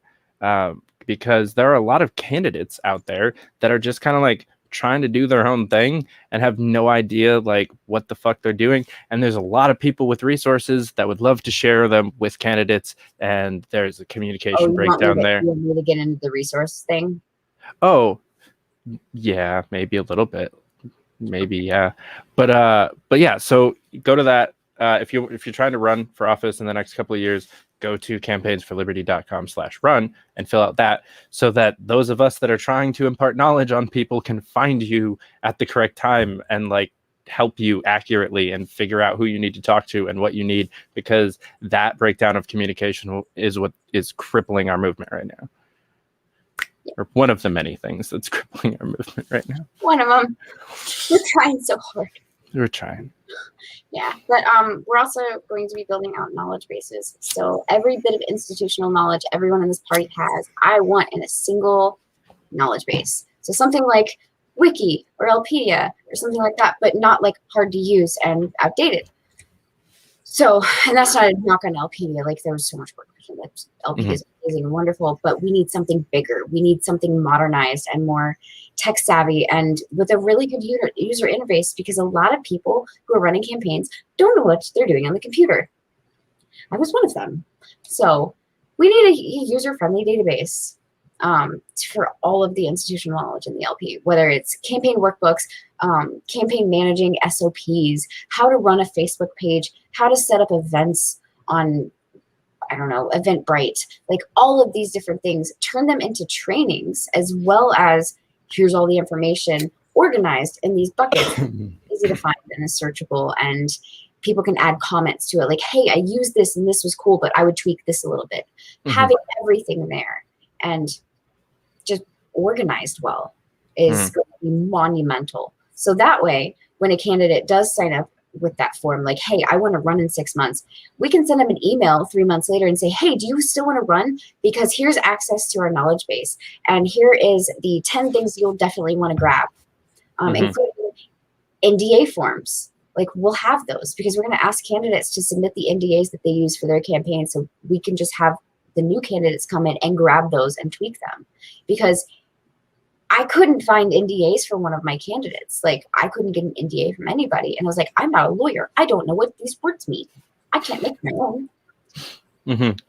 because there are a lot of candidates out there that are just kind of like trying to do their own thing and have no idea like what the fuck they're doing. And there's a lot of people with resources that would love to share them with candidates. And there's a communication breakdown there. You want me to get into the resource thing? Oh, yeah, maybe a little bit. Maybe, yeah. But yeah, so go to that if you're trying to run for office in the next couple of years, go to campaignsforliberty.com/run and fill out that, so that those of us that are trying to impart knowledge on people can find you at the correct time and like help you accurately and figure out who you need to talk to and what you need, because that breakdown of communication is what is crippling our movement right now. Or one of the many things that's crippling our movement right now. One of them. We're trying so hard. We're trying. Yeah, but we're also going to be building out knowledge bases. So every bit of institutional knowledge everyone in this party has, I want in a single knowledge base. So something like Wiki or Lpedia or something like that, but not like hard to use and outdated. So, and that's not a knock on Lpedia. Like there was so much work. Lpedia is amazing and wonderful, but we need something bigger. We need something modernized and more tech savvy and with a really good user interface, because a lot of people who are running campaigns don't know what they're doing on the computer. I was one of them. So we need a user-friendly database for all of the institutional knowledge in the LP, whether it's campaign workbooks, campaign managing SOPs, how to run a Facebook page, how to set up events on, I don't know, Eventbrite, like all of these different things, turn them into trainings, as well as here's all the information organized in these buckets, easy to find and is searchable, and people can add comments to it, like, hey, I used this and this was cool, but I would tweak this a little bit. Having everything there and just organized well is going to be monumental. So that way, when a candidate does sign up with that form, like, hey, I want to run in 6 months, we can send them an email 3 months later and say, hey, do you still want to run? Because here's access to our knowledge base. And here is the 10 things you'll definitely want to grab, including NDA forms. Like we'll have those because we're going to ask candidates to submit the NDAs that they use for their campaign. So we can just have the new candidates come in and grab those and tweak them, because I couldn't find NDAs for one of my candidates. Like I couldn't get an NDA from anybody. And I was like, I'm not a lawyer. I don't know what these words mean. I can't make my own. And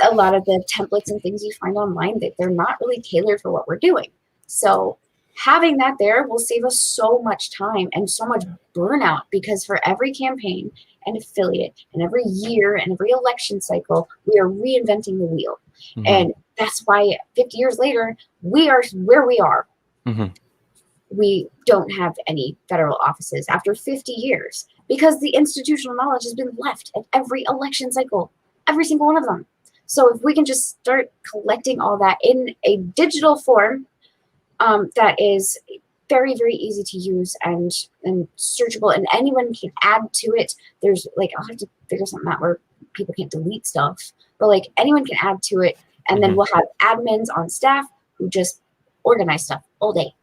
a lot of the templates and things you find online, that they're not really tailored for what we're doing. So having that there will save us so much time and so much burnout, because for every campaign and affiliate and every year and every election cycle, we are reinventing the wheel. And that's why 50 years later, we are where we are. We don't have any federal offices after 50 years because the institutional knowledge has been left at every election cycle, every single one of them. So if we can just start collecting all that in a digital form, that is very, very easy to use and searchable, and anyone can add to it. There's like, I'll have to figure something out where people can't delete stuff, but like anyone can add to it. And then we'll have admins on staff who just organize stuff all day,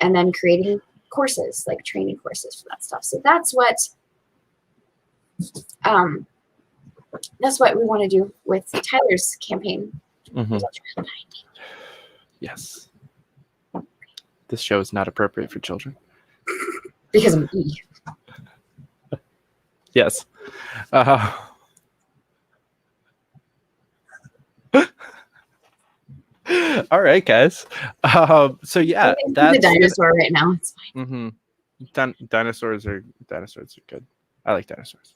and then creating courses, like training courses for that stuff. So that's what we want to do with Tyler's campaign. Yes. This show is not appropriate for children. Because of me. Yes. All right, guys. So yeah, that's the dinosaur right now. It's fine. Dinosaurs are good. I like dinosaurs.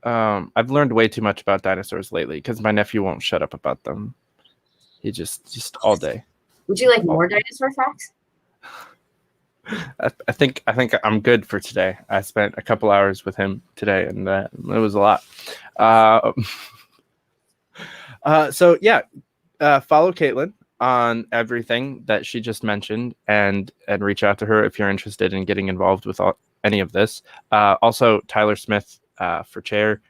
I've learned way too much about dinosaurs lately because my nephew won't shut up about them. He just all day. Would you like more dinosaur facts? I think I'm good for today. I spent a couple hours with him today, and it was a lot. So yeah, follow Caitlin on everything that she just mentioned, and reach out to her if you're interested in getting involved with any of this. Also, Tyler Smith for chair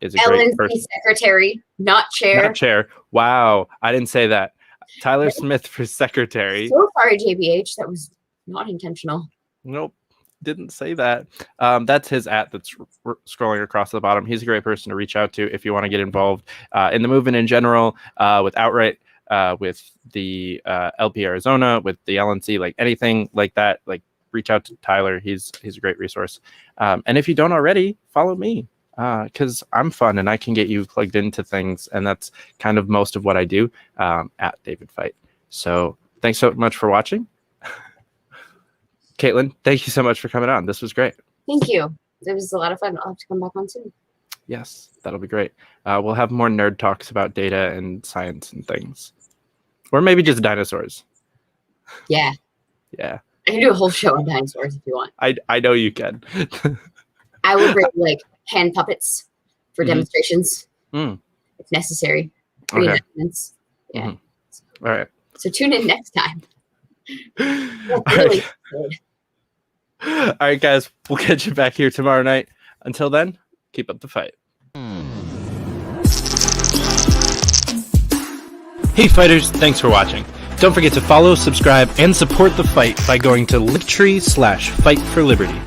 is a great person. Secretary, not chair. Not chair. Wow, I didn't say that. Tyler Smith for secretary. So sorry, JBH. That was not intentional. Nope, didn't say that. That's his @ that's scrolling across the bottom. He's a great person to reach out to if you want to get involved in the movement in general, with Outright, with the LP Arizona, with the LNC, like anything like that. Like reach out to Tyler. He's a great resource. And if you don't already, follow me. Because I'm fun and I can get you plugged into things, and that's kind of most of what I do at David Fite. So thanks so much for watching. Caitlin, thank you so much for coming on. This was great. Thank you. it was a lot of fun. I'll have to come back on soon. Yes, that'll be great. We'll have more nerd talks about data and science and things, or maybe just dinosaurs. Yeah. Yeah. I can do a whole show on dinosaurs if you want. I know you can. I will bring like hand puppets for Mhm. demonstrations Mm. if necessary. Okay. Reenactments. Yeah. Mhm. All right. So tune in next time. All Really right. good. All right, guys. We'll catch you back here tomorrow night. Until then, keep up the fight. Hey, fighters. Thanks for watching. Don't forget to follow, subscribe, and support the fight by going to linktree/Fight for Liberty.